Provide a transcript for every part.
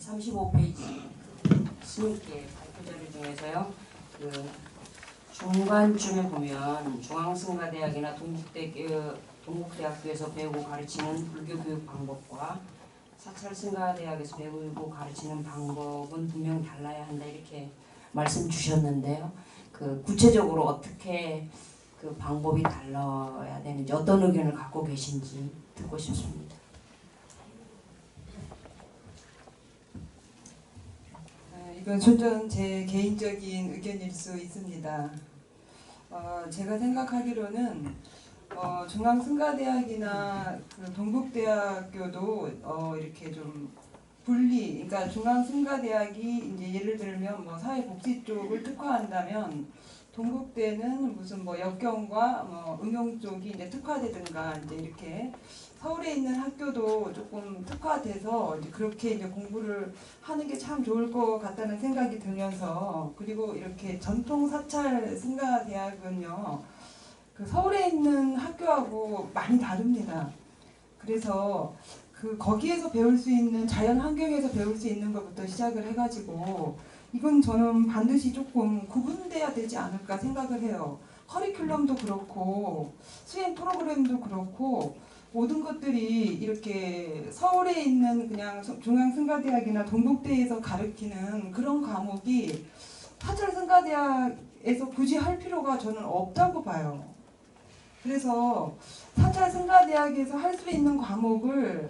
35페이지 스님께 발표 자료 중에서요. 중간쯤에 보면 중앙승가대학이나 동국대학교에서 배우고 가르치는 불교 교육 방법과 사찰승가대학에서 배우고 가르치는 방법은 분명 달라야 한다 이렇게 말씀 주셨는데요. 구체적으로 어떻게 그 방법이 달라야 되는지 어떤 의견을 갖고 계신지 듣고 싶습니다. 이건 순전 제 개인적인 의견일 수 있습니다. 제가 생각하기로는 중앙승가대학이나 동국대학교도 이렇게 좀 분리, 그러니까 중앙승가대학이 이제 예를 들면 뭐 사회복지 쪽을 특화한다면 동국대는 무슨 뭐 역경과 응용 쪽이 이제 특화되든가 이제 이렇게 서울에 있는 학교도 조금 특화돼서 이제 그렇게 이제 공부를 하는 게 참 좋을 것 같다는 생각이 들면서, 그리고 이렇게 전통 사찰 승가대학은요 서울에 있는 학교하고 많이 다릅니다. 그래서 거기에서 배울 수 있는 자연 환경에서 배울 수 있는 것부터 시작을 해가지고 이건 저는 반드시 조금 구분돼야 되지 않을까 생각을 해요. 커리큘럼도 그렇고 수행 프로그램도 그렇고 모든 것들이 이렇게 서울에 있는 그냥 중앙승가대학이나 동국대에서 가르치는 그런 과목이 사찰승가대학에서 굳이 할 필요가 저는 없다고 봐요. 그래서 사찰승가대학에서 할 수 있는 과목을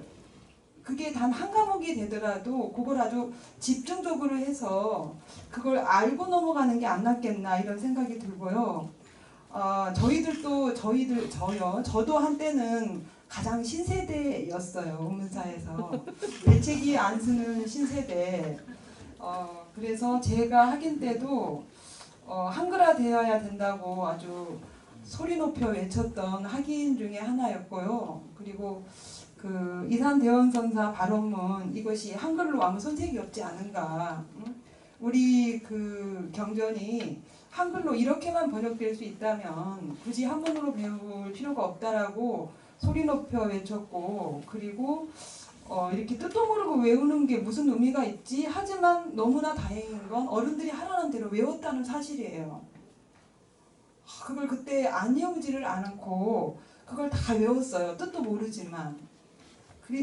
그게 단 한 과목이 되더라도 그걸 아주 집중적으로 해서 그걸 알고 넘어가는 게 안 낫겠나 이런 생각이 들고요. 저도 한때는 가장 신세대였어요. 의문사에서 대책이 안 쓰는 신세대. 그래서 제가 학인 때도 한글화 되어야 된다고 아주 소리 높여 외쳤던 학인 중에 하나였고요. 그리고 이산대원선사 발언문 이것이 한글로 아무 손색이 없지 않은가. 우리 경전이 한글로 이렇게만 번역될 수 있다면 굳이 한문으로 배울 필요가 없다라고 소리 높여 외쳤고, 그리고 이렇게 뜻도 모르고 외우는 게 무슨 의미가 있지? 하지만 너무나 다행인 건 어른들이 하라는 대로 외웠다는 사실이에요. 그걸 그때 안 외우지를 않고 그걸 다 외웠어요. 뜻도 모르지만.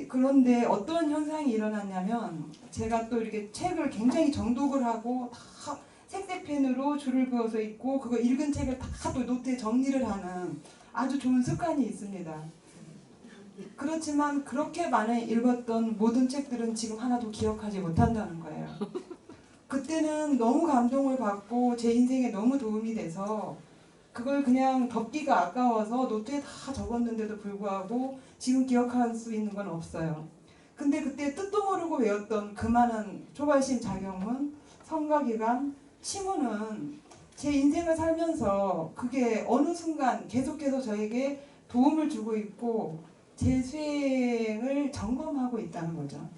그런데 어떤 현상이 일어났냐면 제가 또 이렇게 책을 굉장히 정독을 하고 다 색색펜으로 줄을 그어서 읽고 그거 읽은 책을 다 또 노트에 정리를 하는 아주 좋은 습관이 있습니다. 그렇지만 그렇게 많이 읽었던 모든 책들은 지금 하나도 기억하지 못한다는 거예요. 그때는 너무 감동을 받고 제 인생에 너무 도움이 돼서 그걸 그냥 덮기가 아까워서 노트에 다 적었는데도 불구하고 지금 기억할 수 있는 건 없어요. 근데 그때 뜻도 모르고 외웠던 그 많은 초발심 자경문, 성가기관, 시문은 제 인생을 살면서 그게 어느 순간 계속해서 저에게 도움을 주고 있고 제 수행을 점검하고 있다는 거죠.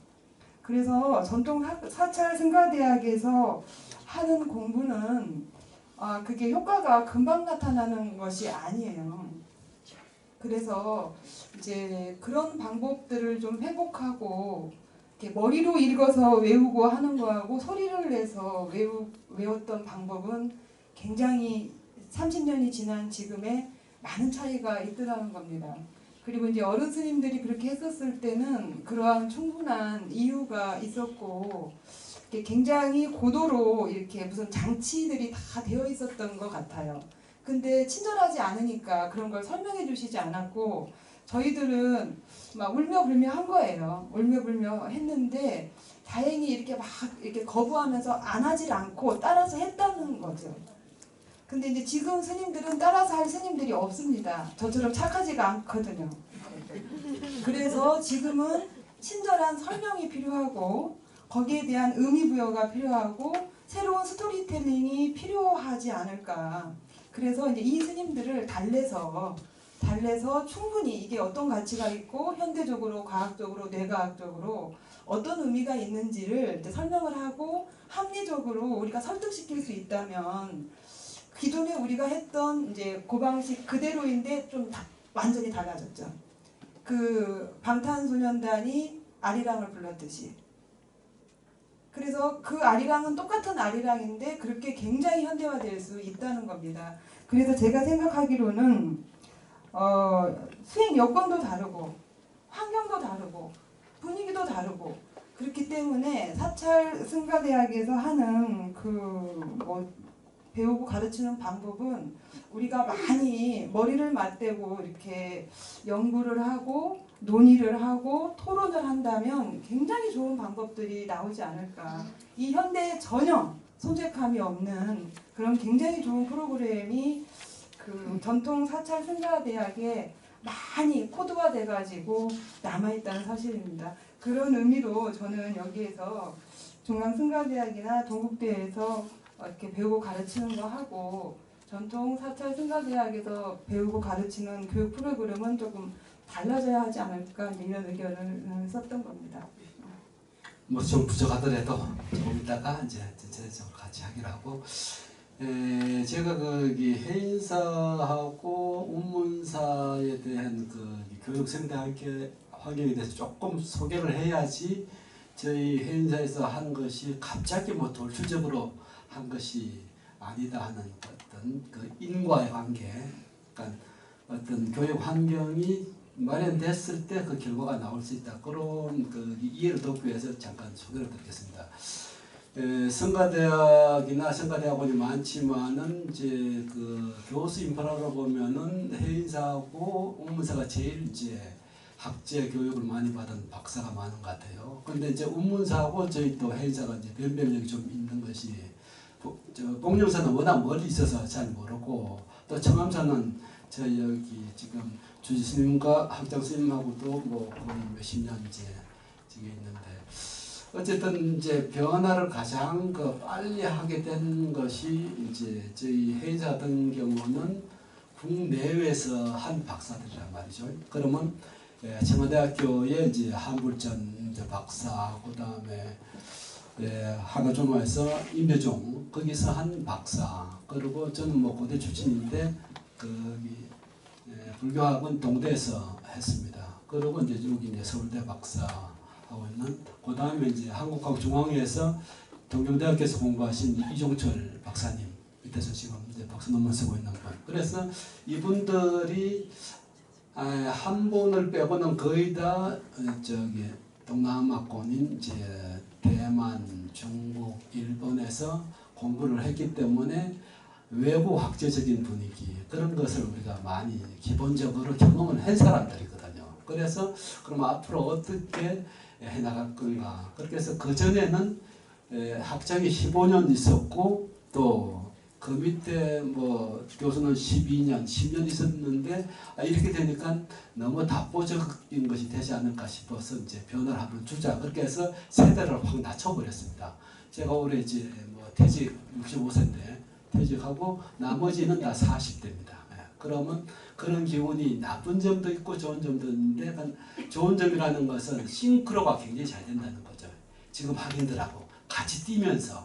그래서 전통 사찰 승가대학에서 하는 공부는 그게 효과가 금방 나타나는 것이 아니에요. 그래서 이제 그런 방법들을 좀 회복하고 이렇게 머리로 읽어서 외우고 하는 거하고 소리를 내서 외웠던 방법은 굉장히 30년이 지난 지금에 많은 차이가 있더라는 겁니다. 그리고 이제 어른 스님들이 그렇게 했었을 때는 그러한 충분한 이유가 있었고 굉장히 고도로 이렇게 무슨 장치들이 다 되어 있었던 것 같아요. 근데 친절하지 않으니까 그런 걸 설명해 주시지 않았고 저희들은 막 울며불며 한 거예요. 울며불며 했는데 다행히 이렇게 막 이렇게 거부하면서 안 하질 않고 따라서 했다는 거죠. 근데 이제 지금 스님들은 따라서 할 스님들이 없습니다. 저처럼 착하지가 않거든요. 그래서 지금은 친절한 설명이 필요하고 거기에 대한 의미부여가 필요하고 새로운 스토리텔링이 필요하지 않을까. 그래서 이제 이 스님들을 달래서 충분히 이게 어떤 가치가 있고 현대적으로, 과학적으로, 뇌과학적으로 어떤 의미가 있는지를 이제 설명을 하고 합리적으로 우리가 설득시킬 수 있다면 기존에 우리가 했던 이제 그 방식 그대로인데 좀 완전히 달라졌죠. 방탄소년단이 아리랑을 불렀듯이 그래서 그 아리랑은 똑같은 아리랑인데 그렇게 굉장히 현대화될 수 있다는 겁니다. 그래서 제가 생각하기로는 수행 여건도 다르고 환경도 다르고 분위기도 다르고 그렇기 때문에 사찰 승가대학에서 하는 배우고 가르치는 방법은 우리가 많이 머리를 맞대고 이렇게 연구를 하고 논의를 하고 토론을 한다면 굉장히 좋은 방법들이 나오지 않을까. 이 현대에 전혀 소재감이 없는 그런 굉장히 좋은 프로그램이 그 전통 사찰 승가대학에 많이 코드화돼 가지고 남아있다는 사실입니다. 그런 의미로 저는 여기에서 중앙승가대학이나 동국대에서 이렇게 배우고 가르치는 거 하고 전통 사찰 승가대학에서 배우고 가르치는 교육 프로그램은 조금 달라져야 하지 않을까 이런 의견을 썼던 겁니다. 뭐 좀 부족하더라도 조금 이따가 이제 전체적으로 같이 하기로 하고 제가 거기 해인사하고 운문사에 대한 그 교육 생태 환경에 대해서 조금 소개를 해야지 저희 해인사에서 한 것이 갑자기 뭐 돌출적으로 한 것이 아니다 하는 어떤 그 인과의 관계, 그러니까 어떤 교육 환경이 마련됐을 때 그 결과가 나올 수 있다. 그런 그 이해를 돕기 위해서 잠깐 소개를 드리겠습니다. 성가대학이나 성가대학원이 많지만은 이제 그 교수 인프라로 보면은 해인사하고 운문사가 제일 이제 학제 교육을 많이 받은 박사가 많은 것 같아요. 근데 이제 운문사하고 저희 또 해인사가 이제 변별력이 좀 있는 것이 복령사는 워낙 멀리 있어서 잘 모르고 또 청암사는 저 여기 지금 주지 스님과 학장 스님하고도 뭐 거의 몇십 년 이제 지금 있는데 어쨌든 이제 변화를 가장 그 빨리 하게 된 것이 이제 저희 해인사 같은 경우는 국내외에서 한 박사들이란 말이죠. 그러면 청와대학교에 이제 한불전 박사, 그 다음에 한화종로에서 임배종 거기서 한 박사, 그리고 저는 뭐 고대 출신인데 거기 불교학은 동대에서 했습니다. 그리고 이제 여기 이제 서울대 박사 하고 있는, 그 다음에 이제 한국과학중앙회에서 동경대학교에서 공부하신 이종철 박사님 밑에서 지금 이제 박사 논문 쓰고 있는 분. 그래서 이분들이 한 분을 빼고는 거의 다 저기 동남아권인 이제 대만, 중국, 일본에서 공부를 했기 때문에 외부 학제적인 분위기 그런 것을 우리가 많이 기본적으로 경험을 한 사람들이거든요. 그래서 그럼 앞으로 어떻게 해나갈 건가. 그렇게 해서 그 전에는 학장이 15년 있었고 또 그 밑에 뭐 교수는 12년, 10년 있었는데 이렇게 되니까 너무 답보적인 것이 되지 않을까 싶어서 이제 변화를 한번 주자. 그렇게 해서 세대를 확 낮춰버렸습니다. 제가 올해 이제 뭐 퇴직 65세인데 퇴직하고 나머지는 다 40대입니다. 그러면 그런 기운이 나쁜 점도 있고 좋은 점도 있는데 좋은 점이라는 것은 싱크로가 굉장히 잘 된다는 거죠. 지금 학인들하고 같이 뛰면서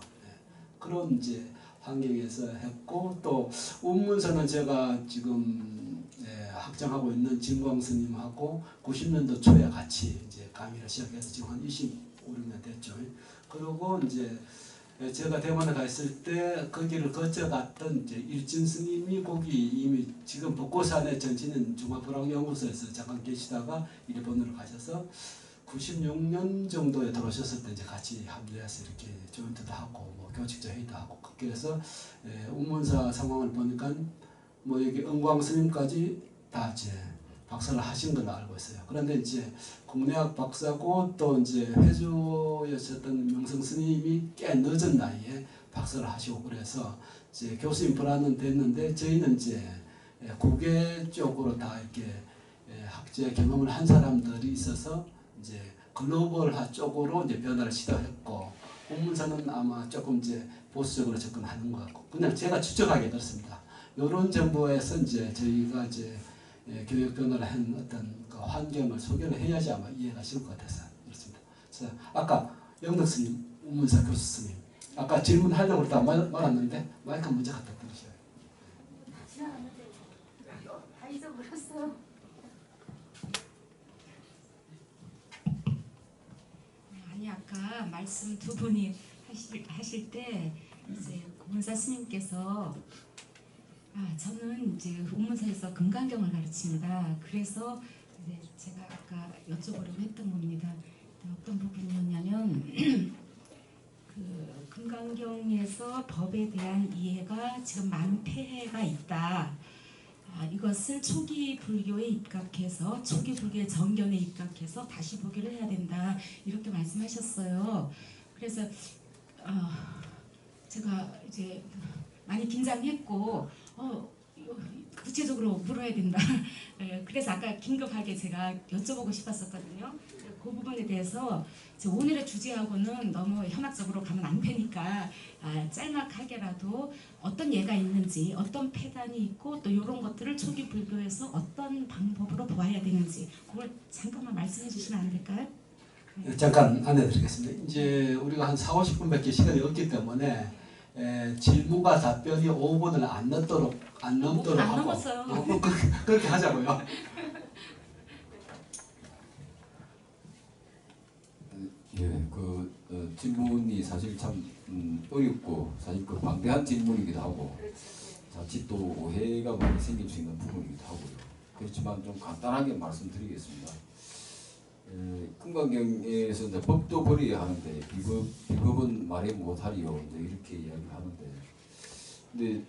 그런 이제 환경에서 했고 또 운문서는 제가 지금 학장하고 있는 진광 스님하고 90년도 초에 같이 이제 강의를 시작해서 지금 한 25, 6년 됐죠. 그리고 이제 제가 대만에 가 있을 때 거기를 거쳐갔던 이제 일진 스님이 거기 이미 지금 벚꽃산에 전지는 중화불황연구소에서 잠깐 계시다가 일본으로 가셔서 96년 정도에 들어오셨을 때 이제 같이 합류해서 이렇게 조인트도 하고 뭐 교직자 회의도 하고 그래서 운문사 상황을 보니까 뭐 여기 은광 스님까지 다 이제 박사를 하신 걸로 알고 있어요. 그런데 이제 국내학 박사고 또 이제 회주였었던 명성 스님이 꽤 늦은 나이에 박사를 하시고 그래서 이제 교수 인프라는 됐는데 저희는 이제 국외 쪽으로 다 이렇게 학제 경험을 한 사람들이 있어서 이제 글로벌화 쪽으로 이제 변화를 시도했고 공문사는 아마 조금 이제 보수적으로 접근하는 것 같고 그냥 제가 추적하게 됐습니다. 이런 정보에서 이제 저희가 이제 교육 변화를 한 어떤 그 환경을 소개를 해야지 아마 이해가 쉬울 것 같아서 그렇습니다. 그래서 아까 영덕 스님, 운문사 교수 스님 아까 질문하려고 그러다 말았는데 마이크 먼저 갖다 드리셔요. 다 잊어버렸어요. 아니 아까 말씀 두 분이 하실 때 이제 고문사 스님께서 저는 이제 운문사에서 금강경을 가르칩니다. 그래서 이제 제가 아까 여쭤보려고 했던 겁니다. 어떤 부분이었냐면 그 금강경에서 법에 대한 이해가 지금 많은 폐해가 있다. 이것을 초기 불교에 입각해서 초기 불교의 정견에 입각해서 다시 보기를 해야 된다. 이렇게 말씀하셨어요. 그래서 제가 이제 많이 긴장했고 구체적으로 물어야 된다. 그래서 아까 긴급하게 제가 여쭤보고 싶었었거든요. 그 부분에 대해서 오늘의 주제하고는 너무 현학적으로 가면 안 되니까 짤막하게라도 어떤 예가 있는지, 어떤 폐단이 있고 또 이런 것들을 초기 불교에서 어떤 방법으로 보아야 되는지 그걸 잠깐만 말씀해 주시면 안 될까요? 잠깐 안내드리겠습니다. 이제 우리가 한 40-50분밖에 시간이 없기 때문에 질문과 답변이 5분을 안 넘도록 안 하고 넘었어요. 그렇게 하자고요. 예, 질문이 사실 참 어렵고 사실 방대한 질문이기도 하고 자칫 또 오해가 많이 생길 수 있는 부분이기도 하고요. 그렇지만 좀 간단하게 말씀드리겠습니다. 금강경에서 이제 법도 버려야 하는데 비법은 말해 못하리요. 이제 이렇게 이야기를 하는데, 근데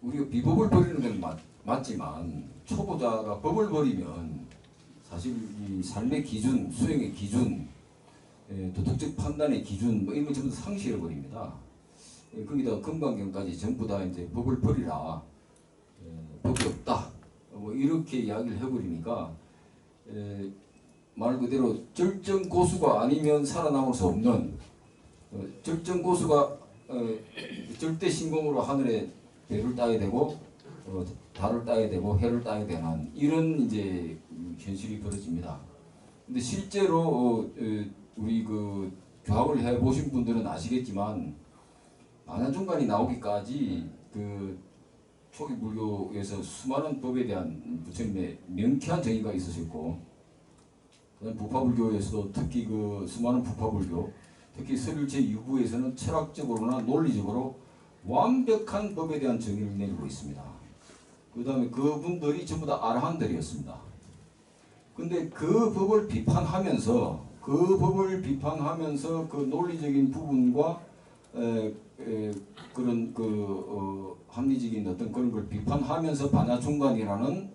우리가 비법을 버리는 건 맞지만 초보자가 법을 버리면 사실 이 삶의 기준, 수행의 기준, 도덕적 판단의 기준 뭐 이런 거 전부 다 상실해 버립니다. 거기다 금강경까지 전부 다 이제 법을 버리라, 법이 없다, 뭐 이렇게 이야기를 해버리니까 말 그대로 절정 고수가 아니면 살아남을 수 없는 절정 고수가 절대 신공으로 하늘에 별을 따야 되고 달을 따야 되고 해를 따야 되는 이런 이제 현실이 벌어집니다. 근데 실제로 우리 교학을 해 보신 분들은 아시겠지만 반야중간이 나오기까지 초기 불교에서 수많은 법에 대한 부처님의 명쾌한 정의가 있으셨고, 그다음 부파불교에서도 특히 수많은 부파불교, 특히 설일 제6부에서는 철학적으로나 논리적으로 완벽한 법에 대한 정의를 내리고 있습니다. 그 다음에 그분들이 전부 다 아라한들이었습니다. 근데 그 법을 비판하면서 그 논리적인 부분과 그런 합리적인 어떤 그런 걸 비판하면서 반야중간이라는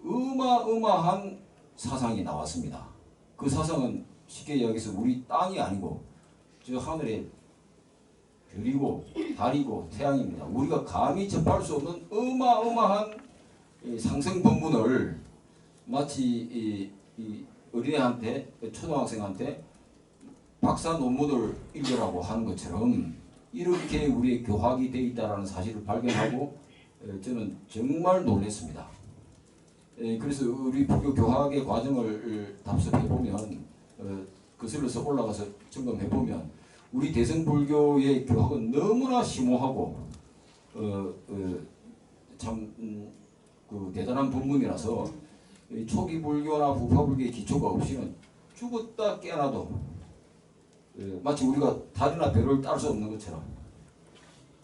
어마어마한 사상이 나왔습니다. 그 사상은 쉽게 이야기해서 우리 땅이 아니고 저 하늘에 별이고 달이고 태양입니다. 우리가 감히 접할 수 없는 어마어마한 상승 법문을 마치 이 어린애한테, 초등학생한테 박사 논문을 읽으라고 하는 것처럼 이렇게 우리의 교학이 되어 있다는 사실을 발견하고 저는 정말 놀랐습니다. 그래서 우리 불교 교학의 과정을 답습해보면, 거슬러서 올라가서 점검해보면 우리 대승불교의 교학은 너무나 심오하고 참 대단한 법문이라서 초기 불교나 부파불교의 기초가 없이는 죽었다 깨어나도 마치 우리가 달이나 별을 딸 수 없는 것처럼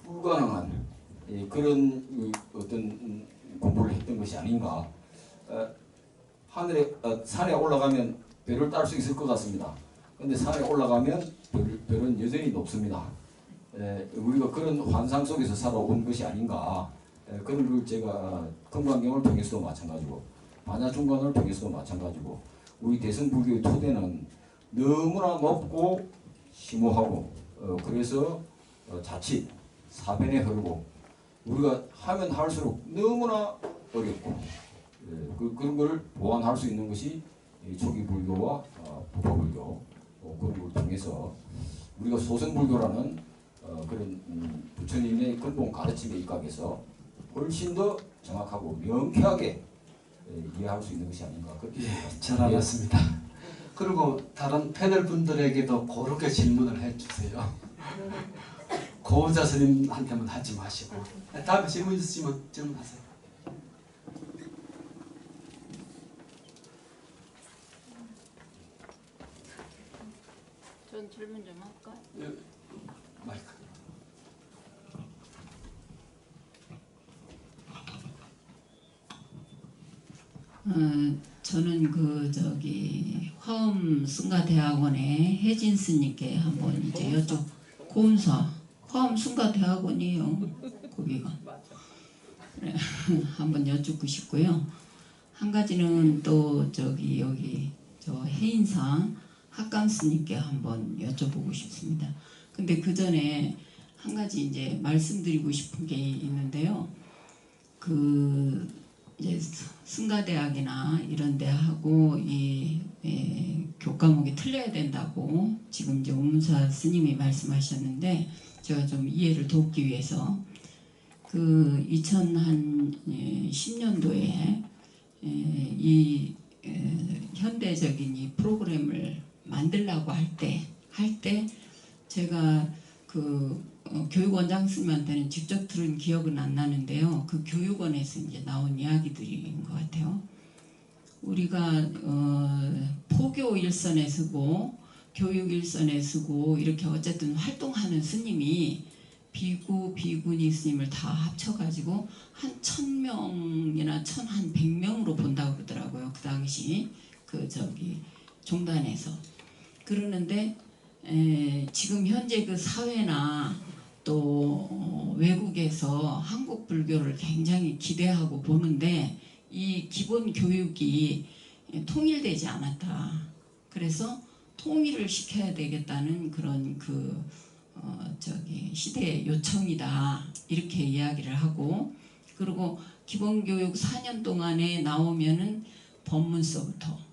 불가능한 그런 어떤 공부를 했던 것이 아닌가. 산에 올라가면 별을 딸 수 있을 것 같습니다. 그런데 산에 올라가면 별은 여전히 높습니다. 우리가 그런 환상 속에서 살아온 것이 아닌가. 그런 걸 제가 금강경을 통해서도 마찬가지고 반야중간을 통해서도 마찬가지고 우리 대승불교의 토대는 너무나 높고 심오하고 그래서 자칫 사변에 흐르고 우리가 하면 할수록 너무나 어렵고 그런 걸 보완할 수 있는 것이 초기 불교와 부파불교 그런 걸 통해서 우리가 소승불교라는 그런 부처님의 근본 가르침에 입각해서 훨씬 더 정확하고 명쾌하게 이해할 수 있는 것이 아닌가 그렇게 생각합니다. 잘 알았습니다. 그리고 다른 패널 분들에게도 그렇게 질문을 해주세요. 고우자 스님한테만 하지 마시고. 다음에 질문 있으시면 질문하세요. 전 질문 좀 할까? 마이크. 저는 화엄 순가대학원의 혜진 스님께 한번 이제 고은사 화엄 순가대학원이에요. 거기가. 그래, 한번 여쭙고 싶고요. 한 가지는 또 여기 해인상 학감 스님께 한번 여쭤보고 싶습니다. 근데 그 전에 한 가지 이제 말씀드리고 싶은 게 있는데요. 이제 승가대학이나 이런 데하고 교과목이 틀려야 된다고 지금 이제 오문사 스님이 말씀하셨는데 제가 좀 이해를 돕기 위해서 2010년도에 이 현대적인 이 프로그램을 만들려고 할 때 제가 교육원장 스님한테는 직접 들은 기억은 안 나는데요. 그 교육원에서 이제 나온 이야기들인 것 같아요. 우리가 포교 일선에 쓰고 교육 일선에 쓰고 이렇게 어쨌든 활동하는 스님이 비구, 비구니 스님을 다 합쳐가지고 한 1000명이나 1100명으로 본다고 그러더라고요. 그 당시 종단에서. 그러는데 지금 현재 그 사회나 또 외국에서 한국 불교를 굉장히 기대하고 보는데 이 기본 교육이 통일되지 않았다. 그래서 통일을 시켜야 되겠다는 그런 시대의 요청이다. 이렇게 이야기를 하고 그리고 기본교육 4년 동안에 나오면은 법문서부터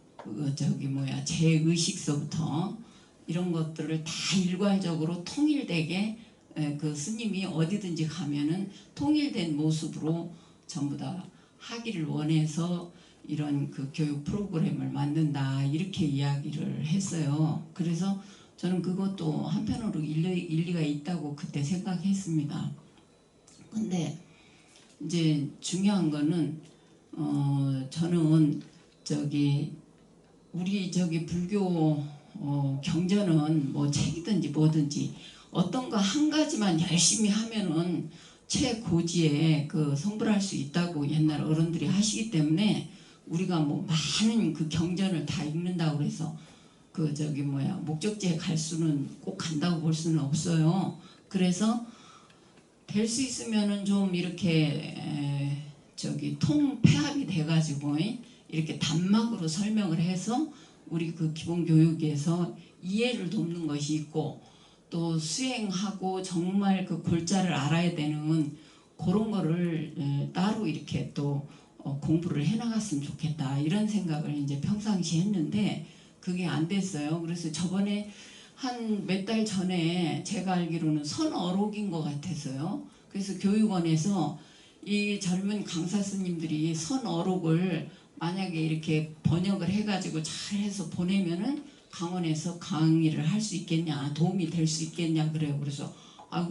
제의식서부터 이런 것들을 다 일괄적으로 통일되게 그 스님이 어디든지 가면은 통일된 모습으로 전부 다 하기를 원해서 이런 교육 프로그램을 만든다 이렇게 이야기를 했어요. 그래서 저는 그것도 한편으로 일리가 있다고 그때 생각했습니다. 근데 이제 중요한 거는 저는 우리 불교 경전은 뭐 책이든지 뭐든지 어떤 거 한 가지만 열심히 하면은 최고지에 성불할 수 있다고 옛날 어른들이 하시기 때문에 우리가 뭐 많은 경전을 다 읽는다고 해서 목적지에 갈 수는 꼭 간다고 볼 수는 없어요. 그래서 될 수 있으면은 좀 이렇게 통폐합이 돼가지고 이렇게 단막으로 설명을 해서 우리 기본 교육에서 이해를 돕는 것이 있고 또 수행하고 정말 골자를 알아야 되는 그런 거를 따로 이렇게 또 공부를 해나갔으면 좋겠다 이런 생각을 이제 평상시에 했는데 그게 안 됐어요. 그래서 저번에 한 몇 달 전에 제가 알기로는 선어록인 것 같아서요. 그래서 교육원에서 이 젊은 강사 스님들이 선어록을 만약에 이렇게 번역을 해가지고 잘해서 보내면은 강원에서 강의를 할 수 있겠냐, 도움이 될 수 있겠냐 그래요. 그래서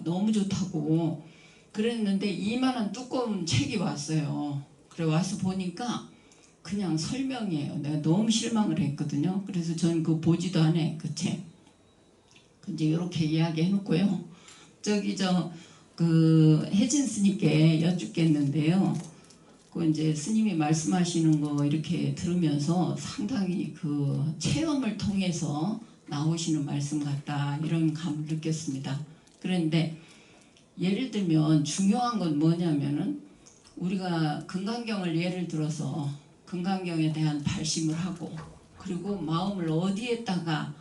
너무 좋다고 그랬는데 이만한 두꺼운 책이 왔어요. 그래 와서 보니까 그냥 설명이에요. 내가 너무 실망을 했거든요. 그래서 저는 보지도 않아 그 책. 이제 이렇게 이야기해 놓고요. 혜진 스님께 여쭙겠는데요. 이제 스님이 말씀하시는 거 이렇게 들으면서 상당히 체험을 통해서 나오시는 말씀 같다 이런 감을 느꼈습니다. 그런데 예를 들면 중요한 건 뭐냐면은 우리가 금강경을 예를 들어서 금강경에 대한 발심을 하고 그리고 마음을 어디에다가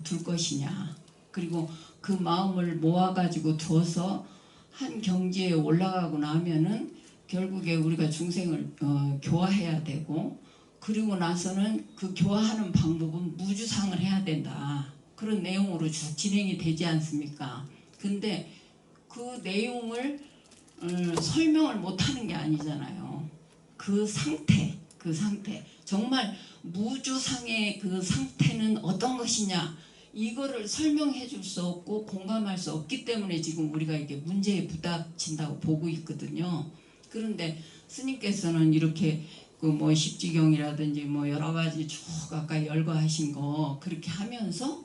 둘 것이냐 그리고 그 마음을 모아가지고 두어서 한 경지에 올라가고 나면은 결국에 우리가 중생을 교화해야 되고 그리고 나서는 그 교화하는 방법은 무주상을 해야 된다. 그런 내용으로 쭉 진행이 되지 않습니까? 근데 그 내용을 설명을 못하는 게 아니잖아요. 그 상태 정말 무주상의 그 상태는 어떤 것이냐 이거를 설명해 줄 수 없고 공감할 수 없기 때문에 지금 우리가 이게 문제에 부닥친다고 보고 있거든요. 그런데 스님께서는 이렇게 그 뭐 십지경이라든지 뭐 여러 가지 쭉 아까 열거하신 거 그렇게 하면서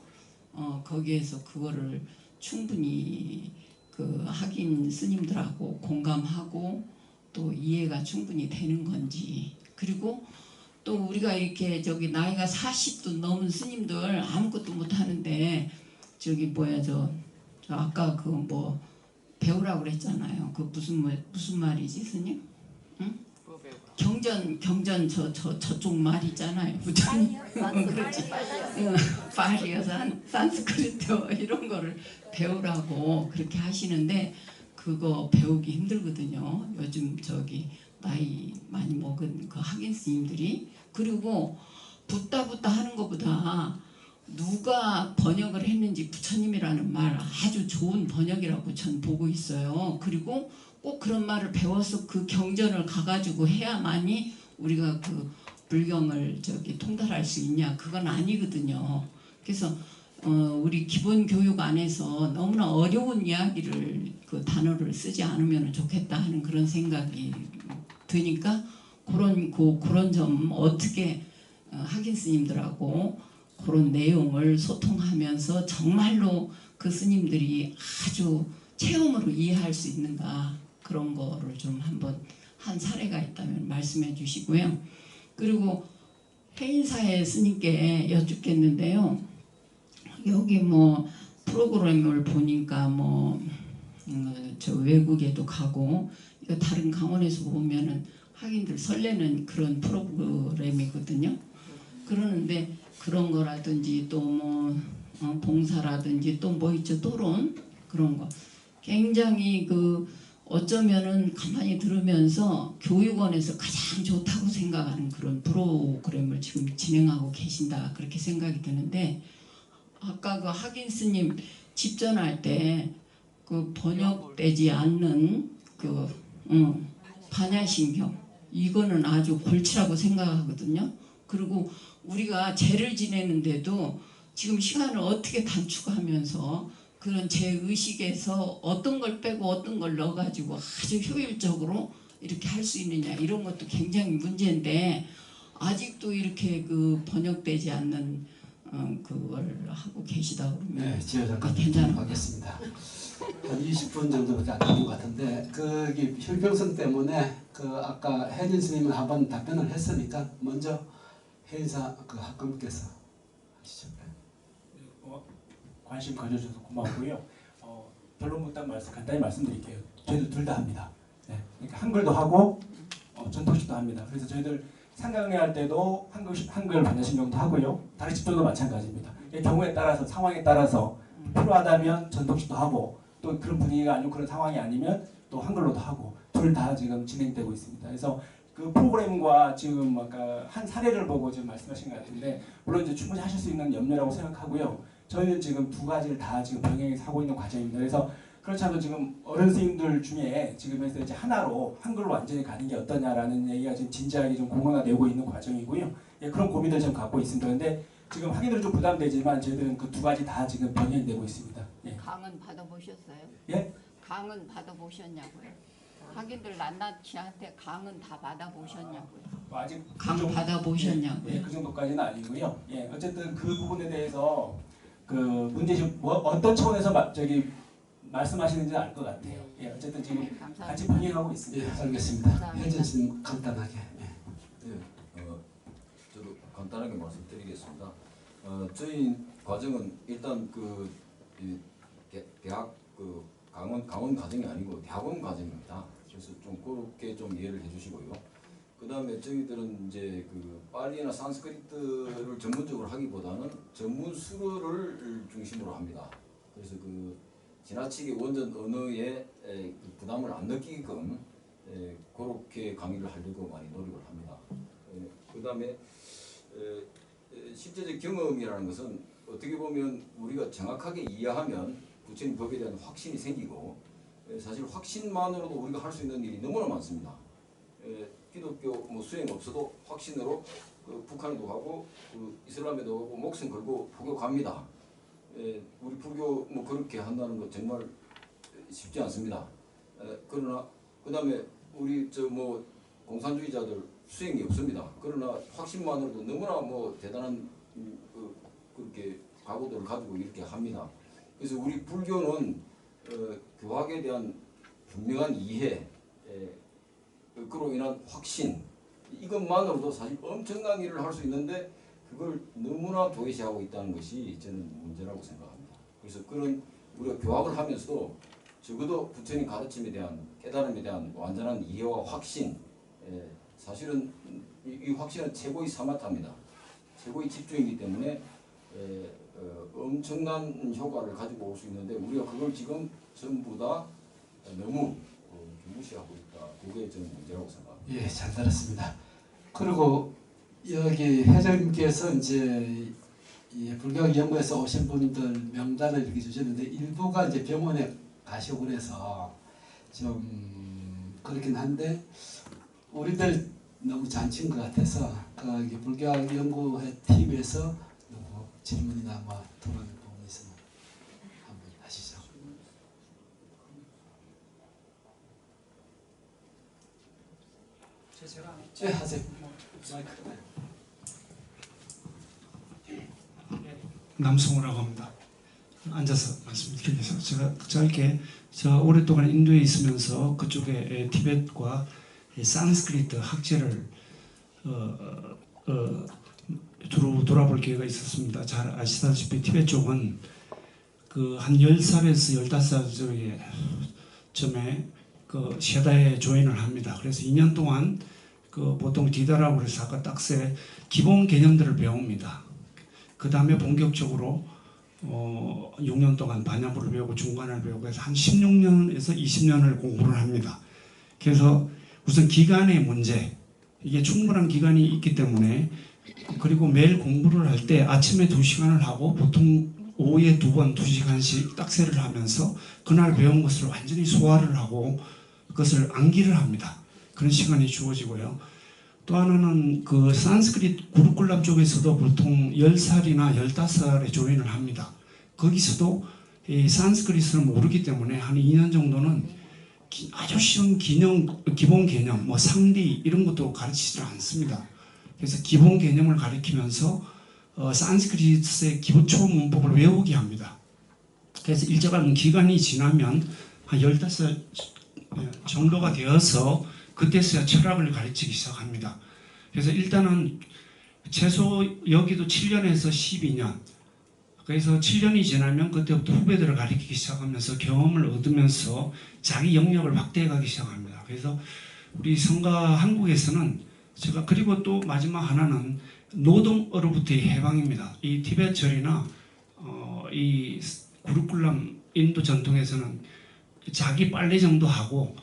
거기에서 그거를 충분히 그 학인 스님들하고 공감하고 또 이해가 충분히 되는 건지, 그리고 또 우리가 이렇게 저기 나이가 40도 넘은 스님들 아무것도 못 하는데 저기 뭐야 저 아까 그 뭐 배우라고 그랬잖아요. 그 무슨 말이지 스님? 응? 경전 저쪽 말 있잖아요. 그렇지. 파리어 산스크리트 이런 거를 배우라고 그렇게 하시는데 그거 배우기 힘들거든요. 요즘 저기 나이 많이 먹은 그 학인 스님들이. 그리고 붙다 하는 것보다 누가 번역을 했는지 부처님이라는 말 아주 좋은 번역이라고 전 보고 있어요. 그리고 꼭 그런 말을 배워서 그 경전을 가가지고 해야만이 우리가 그 불경을 저기 통달할 수 있냐, 그건 아니거든요. 그래서 우리 기본 교육 안에서 너무나 어려운 이야기를 그 단어를 쓰지 않으면 좋겠다 하는 그런 생각이 드니까 그런 점 어떻게 학인 스님들하고 그런 내용을 소통하면서 정말로 그 스님들이 아주 체험으로 이해할 수 있는가, 그런 거를 좀 한번 한 사례가 있다면 말씀해 주시고요. 그리고 해인사의 스님께 여쭙겠는데요. 여기 뭐 프로그램을 보니까 뭐 저 외국에도 가고 이거 다른 강원에서 보면은 학인들 설레는 그런 프로그램이거든요. 그러는데 그런 거라든지 또 뭐 봉사라든지 또 뭐 있죠, 토론 그런 거 굉장히 그 어쩌면은 가만히 들으면서 교육원에서 가장 좋다고 생각하는 그런 프로그램을 지금 진행하고 계신다 그렇게 생각이 드는데, 아까 그 학인 스님 집전할 때 그 번역되지 않는 그 반야신경 이거는 아주 골치라고 생각하거든요. 그리고 우리가 제를 지내는데도 지금 시간을 어떻게 단축하면서 그런 제 의식에서 어떤 걸 빼고 어떤 걸 넣어가지고 아주 효율적으로 이렇게 할 수 있느냐, 이런 것도 굉장히 문제인데 아직도 이렇게 그 번역되지 않는 그걸 하고 계시다 그러면 네, 지혜 잠깐 괜찮아요. 하겠습니다. 한 20분 정도밖에 안 되는 것 같은데 그 형평성 때문에 그 아까 혜진 스님은 한번 답변을 했으니까 먼저 해인사 그 학감께서 하시죠. 관심 가져주셔서 고맙고요. 결론 못한 말씀 간단히 말씀드릴게요. 저희들 둘 다 합니다. 네, 그러니까 한글도 하고 전통식도 합니다. 그래서 저희들 상강회 할 때도 한글 반야신경도 하고요. 다른 집들도 마찬가지입니다. 경우에 따라서 상황에 따라서 필요하다면 전통식도 하고 또 그런 분위기가 아니고 그런 상황이 아니면 또 한글로도 하고 둘 다 지금 진행되고 있습니다. 그래서 그 프로그램과 지금 아까 한 사례를 보고 지금 말씀하신 것 같은데 물론 이제 충분히 하실 수 있는 염려라고 생각하고요. 저희는 지금 두 가지를 다 지금 병행해서 하고 있는 과정입니다. 그래서 그렇지 않아도 지금 어른 스님들 중에 지금에서 이제 하나로 한글로 완전히 가는 게 어떠냐라는 얘기가 지금 진지하게 좀 공론화되고 있는 과정이고요. 예, 그런 고민을 좀 갖고 있습니다. 그런데 지금 학인들은 좀 부담되지만 저희들은 그 두 가지 다 지금 병행되고 있습니다. 예. 강은 받아보셨어요? 예? 강은 받아보셨냐고요? 학인들 낱낱이한테 강은 다 받아보셨냐고요? 아직 강 받아보셨냐고요? 예, 그 정도까지는 아니고요. 예, 어쨌든 그 부분에 대해서 그 문제집 어떤 차원에서 저기 말씀하시는지 알 것 같아요. 예, 어쨌든 지금 네, 감사합니다. 같이 병행하고 있습니다. 예, 알겠습니다. 감사합니다. 혜진 스님 간단하게. 저도 간단하게 말씀드리겠습니다. 저희 과정은 일단 대학 강원 과정이 아니고 대학원 과정입니다. 그래서 좀 그렇게 좀 이해를 해주시고요. 그 다음에 저희들은 이제 그 빨리나 산스크리트를 전문적으로 하기보다는 전문 수어를 중심으로 합니다. 그래서 그 지나치게 원전 언어에 그 부담을 안 느끼게끔 그렇게 강의를 하려고 많이 노력을 합니다. 그 다음에 실제적 경험이라는 것은 어떻게 보면 우리가 정확하게 이해하면 부처님 법에 대한 확신이 생기고 사실 확신만으로도 우리가 할 수 있는 일이 너무나 많습니다. 기독교 뭐 수행 없어도 확신으로 그 북한에도 가고 그 이슬람에도 가고 목숨 걸고 불교 갑니다. 우리 불교 뭐 그렇게 한다는 거 정말 쉽지 않습니다. 그러나 그 다음에 우리 저 뭐 공산주의자들 수행이 없습니다. 그러나 확신만으로도 너무나 뭐 대단한 그렇게 각오도를 가지고 이렇게 합니다. 그래서 우리 불교는 교학에 대한 분명한 이해, 그로 인한 확신, 이것만으로도 사실 엄청난 일을 할 수 있는데 그걸 너무나 도외시하고 있다는 것이 저는 문제라고 생각합니다. 그래서 그런 우리가 교학을 하면서도 적어도 부처님 가르침에 대한 깨달음에 대한 완전한 이해와 확신, 사실은 이 확신은 최고의 사마타입니다. 최고의 집중이기 때문에 엄청난 효과를 가지고 올 수 있는데 우리가 그걸 지금 전부 다 너무 무시하고 있다. 그게 저는 문제라고 생각합니다. 예, 잘 들었습니다. 그리고 여기 회장님께서 이제 이 불교 연구에서 오신 분들 명단을 이렇게 주셨는데 일부가 이제 병원에 가시고 그래서 좀 그렇긴 한데 우리들 너무 잔치인 것 같아서 그 불교 연구회 팀에서 질문이나 뭐 토론 부분이 있으면 한번 하시죠. 네, 하세요. 남성우라고 합니다. 앉아서 말씀드리겠습니다. 제가 짧게 저 오랫동안 인도에 있으면서 그쪽에 티벳과 산스크리트 학제를 주로 돌아볼 기회가 있었습니다. 잘 아시다시피 티벳 쪽은 그 한 10살에서 15살 쯤에 그 셰다에 조인을 합니다. 그래서 2년 동안 그 보통 디다라고 해서 아까 딱새 기본 개념들을 배웁니다. 그 다음에 본격적으로 6년 동안 반야부를 배우고 중간을 배우고 해서 한 16년에서 20년을 공부를 합니다. 그래서 우선 기간의 문제, 이게 충분한 기간이 있기 때문에 그리고 매일 공부를 할 때 아침에 2시간을 하고 보통 오후에 2번 2시간씩 딱새를 하면서 그날 배운 것을 완전히 소화를 하고 그것을 암기를 합니다. 그런 시간이 주어지고요. 또 하나는 그 산스크리트 구루쿨람 쪽에서도 보통 10살이나 15살에 조인을 합니다. 거기서도 이 산스크리트를 모르기 때문에 한 2년 정도는 아주 쉬운 기본 개념, 뭐 상디 이런 것도 가르치지 않습니다. 그래서 기본 개념을 가르치면서 산스크리트의 기초 문법을 외우게 합니다. 그래서 일정한 기간이 지나면 한 15살 정도가 되어서 그때서야 철학을 가르치기 시작합니다. 그래서 일단은 최소 여기도 7년에서 12년, 그래서 7년이 지나면 그때부터 후배들을 가르치기 시작하면서 경험을 얻으면서 자기 영역을 확대해 가기 시작합니다. 그래서 우리 성가 한국에서는 제가 그리고 또 마지막 하나는 노동으로부터의 해방입니다. 이 티벳 절이나 이 구루쿨람 인도 전통에서는 자기 빨래 정도 하고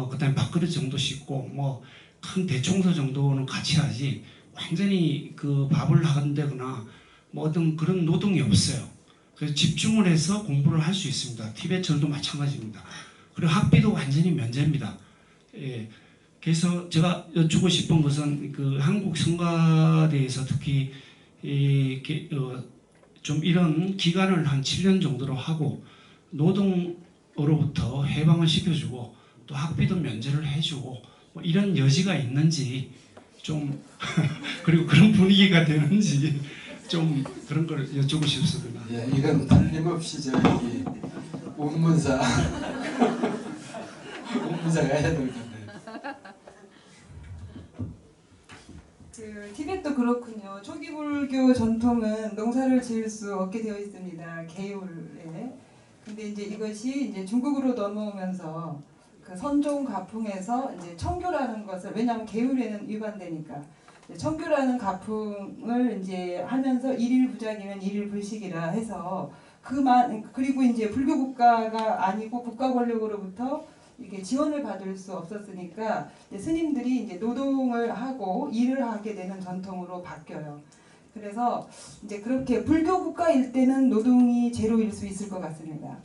그다음에 밥그릇 정도 씻고 뭐 큰 대청소 정도는 같이 하지 완전히 그 밥을 한다거나 뭐 어떤 그런 노동이 없어요. 그래서 집중을 해서 공부를 할 수 있습니다. 티벳 절도 마찬가지입니다. 그리고 학비도 완전히 면제입니다. 예. 그래서 제가 여쭈고 싶은 것은 그 한국 성가대에서 특히 좀 이런 기간을 한 7년 정도로 하고 노동으로부터 해방을 시켜주고 또 학비도 면제를 해주고 뭐 이런 여지가 있는지 좀 그리고 그런 분위기가 되는지 좀 그런 걸 여쭈고 싶습니다. 예, 이건 틀림없이 저기 운문사가 해야 될 건데. 그 티벳도 그렇군요. 초기 불교 전통은 농사를 지을 수 없게 되어 있습니다. 계율에. 근데 이제 이것이 이제 중국으로 넘어오면서 그 선종 가풍에서 이제 청교라는 것을, 왜냐하면 계율에는 위반되니까 청교라는 가풍을 이제 하면서 일일부작이면 일일불식이라 해서 그리고 이제 불교 국가가 아니고 국가 권력으로부터 이렇게 지원을 받을 수 없었으니까 이제 스님들이 이제 노동을 하고 일을 하게 되는 전통으로 바뀌어요. 그래서 이제 그렇게 불교 국가일 때는 노동이 제로일 수 있을 것 같습니다.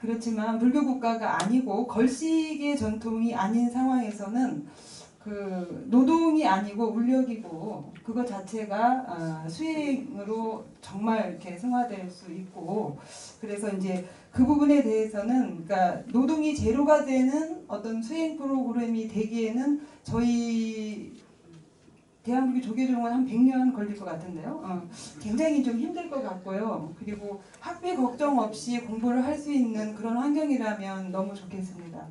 그렇지만 불교 국가가 아니고 걸식의 전통이 아닌 상황에서는 그 노동이 아니고 울력이고 그것 자체가 수행으로 정말 이렇게 승화될 수 있고, 그래서 이제 그 부분에 대해서는 그러니까 노동이 제로가 되는 어떤 수행 프로그램이 되기에는 저희 대한민국 조계종은 한 100년 걸릴 것 같은데요. 굉장히 좀 힘들 것 같고요. 그리고 학비 걱정 없이 공부를 할 수 있는 그런 환경이라면 너무 좋겠습니다.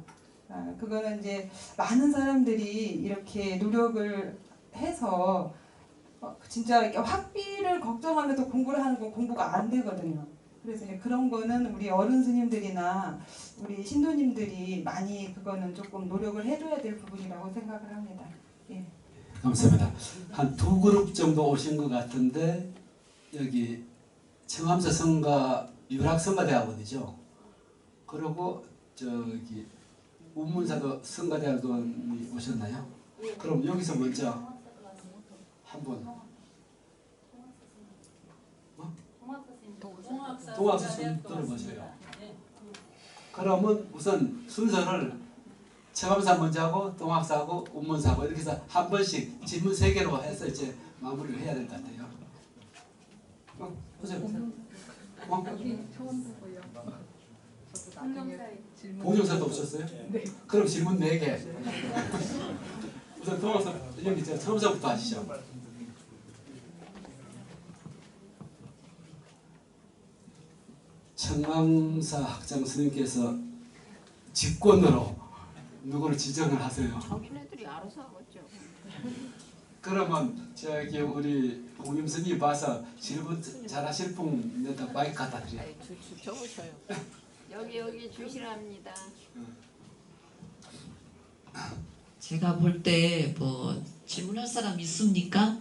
그거는 이제 많은 사람들이 이렇게 노력을 해서 진짜 이렇게 학비를 걱정하면서 공부를 하는 건 공부가 안 되거든요. 그래서 이제 그런 거는 우리 어른 스님들이나 우리 신도님들이 많이 그거는 조금 노력을 해줘야 될 부분이라고 생각을 합니다. 예. 감사합니다. 한 두 그룹 정도 오신 것 같은데 여기 청암사 성가 유락성가대학원이죠. 그리고 저기 우문사도 성가대학원이 오셨나요? 그럼 여기서 먼저 한 분. 동학사 손 들어보세요. 그러면 우선 순서를 청암사 먼저 하고 동학사하고 운문사하고 이렇게 해서 한 번씩 질문 3개로 해서 이제 마무리를 해야 될 것 같아요. 보세요. 공룡사도 없었어요? 네. 그럼 질문 4개. 우선 동학사 여기 청암사부터 하시죠. 청암사 학장 스님께서 직권으로 누구를 지정을 하세요? 자기네들이 알아서 하겠죠. 그러면 저기 우리 공임 스님이 봐서 질문 잘하실 분 내다 마이크 갖다 드려요. 적으셔요. 여기 주시랍니다. 제가 볼 때 뭐 질문할 사람 있습니까?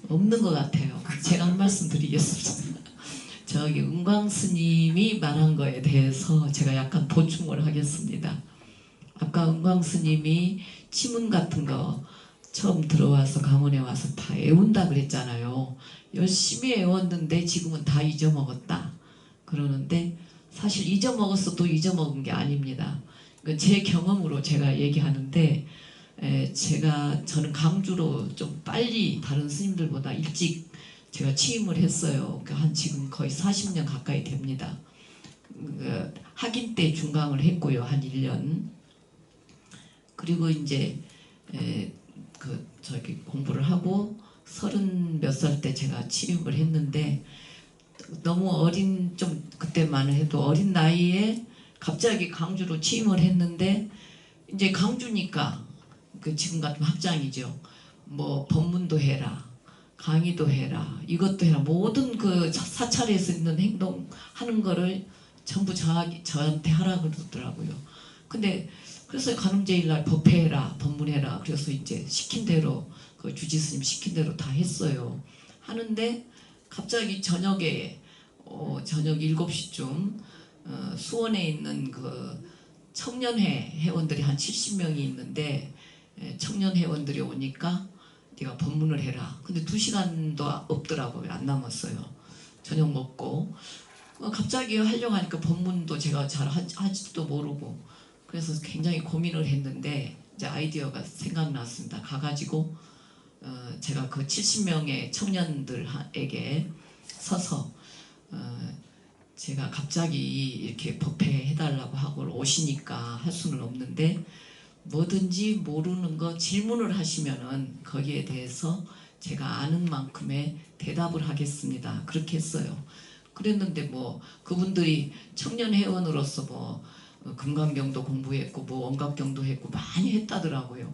없는 것 같아요. 제가 한 말씀 드리겠습니다. 저기 은광 스님이 말한 거에 대해서 제가 약간 보충을 하겠습니다. 아까 은광 스님이 치문 같은 거 처음 들어와서 강원에 와서 다 애운다 그랬잖아요. 열심히 애웠는데 지금은 다 잊어먹었다 그러는데 사실 잊어먹었어도 잊어먹은 게 아닙니다. 제 경험으로 제가 얘기하는데 저는 강주로 좀 빨리 다른 스님들보다 일찍 제가 취임을 했어요. 한 지금 거의 40년 가까이 됩니다. 학인 때 중강을 했고요. 한 1년. 그리고 이제 저기 공부를 하고 30몇 살 때 제가 취임을 했는데 너무 어린 좀 그때만 해도 어린 나이에 갑자기 강주로 취임을 했는데 이제 강주니까 지금 같은 학장이죠. 뭐 법문도 해라. 강의도 해라. 이것도 해라. 모든 그 사찰에서 있는 행동 하는 거를 전부 저한테 하라 그러더라고요. 근데 그래서 간음제일날 법회해라. 법문해라. 그래서 이제 시킨 대로 그 주지스님 시킨 대로 다 했어요. 하는데 갑자기 저녁에 저녁 7시쯤 수원에 있는 그 청년회 회원들이 한 70명이 있는데 청년 회원들이 오니까 네가 법문을 해라. 근데 2시간도 없더라고요. 안 남았어요. 저녁 먹고 갑자기 하려고 하니까 법문도 제가 잘 하지도 모르고 그래서 굉장히 고민을 했는데 이제 아이디어가 생각났습니다. 가가지고 제가 그 70명의 청년들에게 서서 제가 갑자기 이렇게 법회 해달라고 하고 오시니까 할 수는 없는데 뭐든지 모르는 거 질문을 하시면은 거기에 대해서 제가 아는 만큼의 대답을 하겠습니다. 그렇게 했어요. 그랬는데 뭐 그분들이 청년 회원으로서 뭐 금강경도 공부했고 뭐 원각경도 했고 많이 했다더라고요.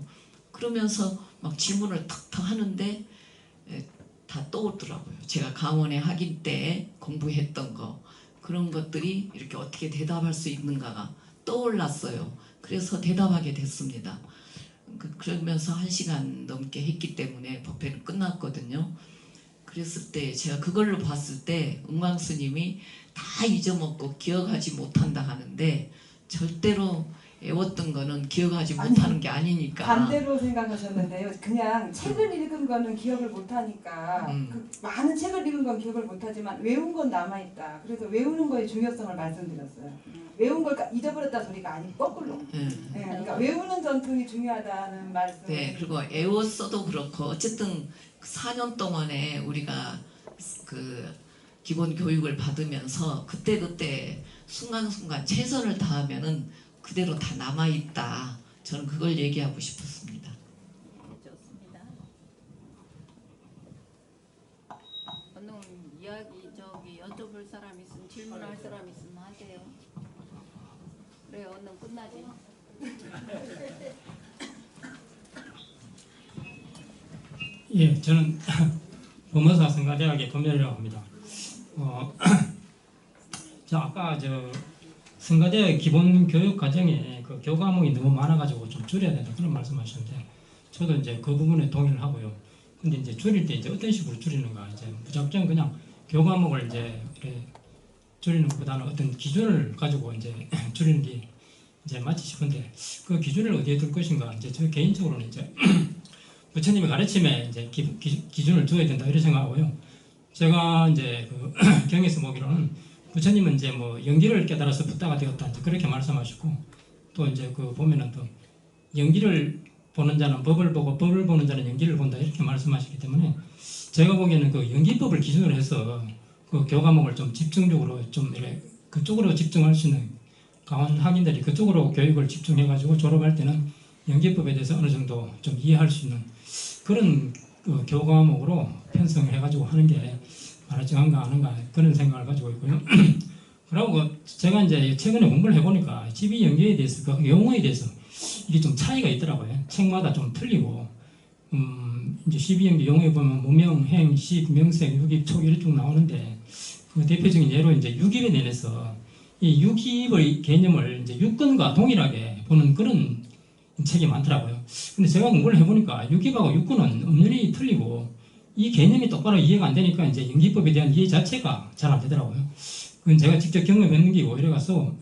그러면서 막 질문을 탁탁 하는데 다 떠오르더라고요. 제가 강원에 학인 때 공부했던 거 그런 것들이 이렇게 어떻게 대답할 수 있는가가 떠올랐어요. 그래서 대답하게 됐습니다. 그러면서 1시간 넘게 했기 때문에 법회는 끝났거든요. 그랬을 때 제가 그걸로 봤을 때 은광 스님이 다 잊어먹고 기억하지 못한다 하는데 절대로 애웠던 거는 기억하지 못하는 게 아니니까. 반대로 생각하셨는데요. 그냥 책을 읽은 거는 기억을 못하니까 그 많은 책을 읽은 건 기억을 못하지만 외운 건 남아있다. 그래서 외우는 거의 중요성을 말씀드렸어요. 외운 걸 잊어버렸다 소리가 아니고 거꾸로. 네, 그러니까 외우는 전통이 중요하다는 말씀. 네, 그리고 애웠어도 그렇고 어쨌든 4년 동안에 우리가 그 기본 교육을 받으면서 그때그때 순간순간 최선을 다하면은 그대로 다 남아있다. 저는 그걸 얘기하고 싶었습니다. 좋습니다. 저기 여쭤볼 사람 있으면 질문할 사람 있으면 하세요. 그래 얼른 끝나지. 예, 저는 범어사 성가대학의 범열이라고 합니다. 저 아까 성가대 기본 교육 과정에 그 교과목이 너무 많아가지고 좀 줄여야 된다 그런 말씀하셨는데 저도 이제 그 부분에 동의를 하고요. 근데 이제 줄일 때 이제 어떤 식으로 줄이는가 이제 무작정 그냥 교과목을 이제 이렇게 줄이는 것보다는 어떤 기준을 가지고 이제 줄이는 게 이제 맞지 싶은데 그 기준을 어디에 둘 것인가 이제 저 개인적으로는 이제 부처님의 가르침에 이제 기준을 두어야 된다 이런 생각하고요. 제가 이제 그 경에서 보기로는 부처님은 이제 뭐 연기를 깨달아서 붓다가 되었다 이제 그렇게 말씀하시고 또 이제 그 보면은 또 연기를 보는 자는 법을 보고 법을 보는 자는 연기를 본다 이렇게 말씀하시기 때문에 제가 보기에는 그 연기법을 기준으로 해서 그 교과목을 좀 집중적으로 좀 이렇게 그쪽으로 집중할 수 있는 강원 학인들이 그쪽으로 교육을 집중해가지고 졸업할 때는 연기법에 대해서 어느 정도 좀 이해할 수 있는 그런 그 교과목으로 편성을 해가지고 하는 게 마땅한가 아닌가 그런 생각을 가지고 있고요. 그리고 제가 이제 최근에 공부를 해보니까 집이 연기에 대해서 그 용어에 대해서 이게 좀 차이가 있더라고요. 책마다 좀 틀리고 이제 12연기 용어에 보면 무명, 행, 식, 명색, 유깁, 촉 이렇게 쭉 나오는데 그 대표적인 예로 이제 유깁에 대해서 이 유깁의 개념을 이제 육근과 동일하게 보는 그런 책이 많더라고요. 근데 제가 공부를 해보니까 유깁하고 육근은 엄연히 틀리고 이 개념이 똑바로 이해가 안 되니까 이제 연기법에 대한 이해 자체가 잘 안 되더라고요. 그건 제가 직접 경험해 넘기고 이래가서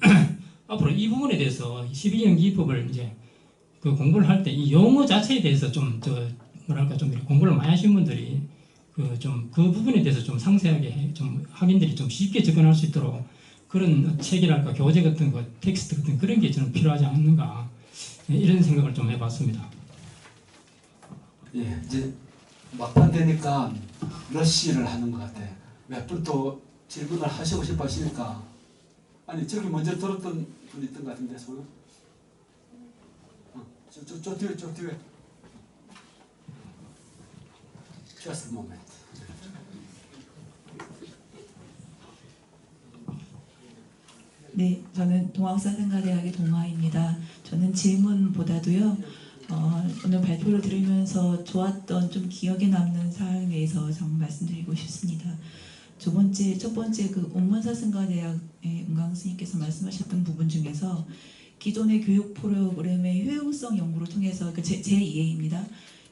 앞으로 이 부분에 대해서 12연기법을 이제 그 공부를 할 때 이 용어 자체에 대해서 좀 뭐랄까 좀 공부를 많이 하신 분들이 그 부분에 대해서 좀 상세하게 좀 학인들이 좀 쉽게 접근할 수 있도록 그런 책이랄까 교재 같은 거 텍스트 같은 그런 게 저는 필요하지 않는가 이런 생각을 좀 해봤습니다. 예, 이제 막판 되니까 러쉬를 하는 것 같아. 몇 분 또 질문을 하시고 싶어 하시니까 아니 저기 먼저 들었던 분 있던 것 같은데 손은 저 뒤에 Just a moment. 네, 저는 동학사생가대학의 동아입니다. 저는 질문보다도요, 오늘 발표를 들으면서 좋았던 좀 기억에 남는 사항에 대해서 좀 말씀드리고 싶습니다. 첫 번째 그 옥문사승가대학의 은강 스님께서 말씀하셨던 부분 중에서 기존의 교육 프로그램의 효용성 연구를 통해서 제 이해입니다.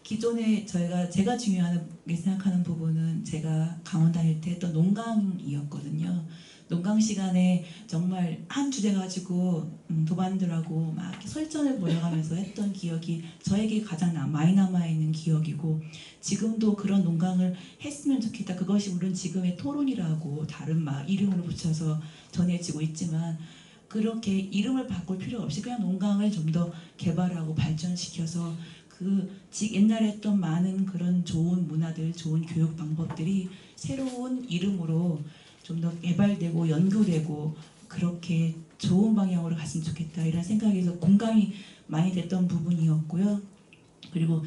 기존에 제가 중요하게 생각하는 부분은 제가 강원 다닐 때 했던 농강이었거든요. 농강 시간에 정말 한 주제 가지고 도반들하고 막 이렇게 설전을 벌여가면서 했던 기억이 저에게 가장 많이 남아있는 기억이고 지금도 그런 농강을 했으면 좋겠다. 그것이 물론 지금의 토론이라고 다른 막 이름으로 붙여서 전해지고 있지만 그렇게 이름을 바꿀 필요 없이 그냥 농강을 좀 더 개발하고 발전시켜서 옛날에 했던 많은 그런 좋은 문화들, 좋은 교육 방법들이 새로운 이름으로 좀 더 개발되고 연구되고 그렇게 좋은 방향으로 갔으면 좋겠다 이런 생각에서 공감이 많이 됐던 부분이었고요. 그리고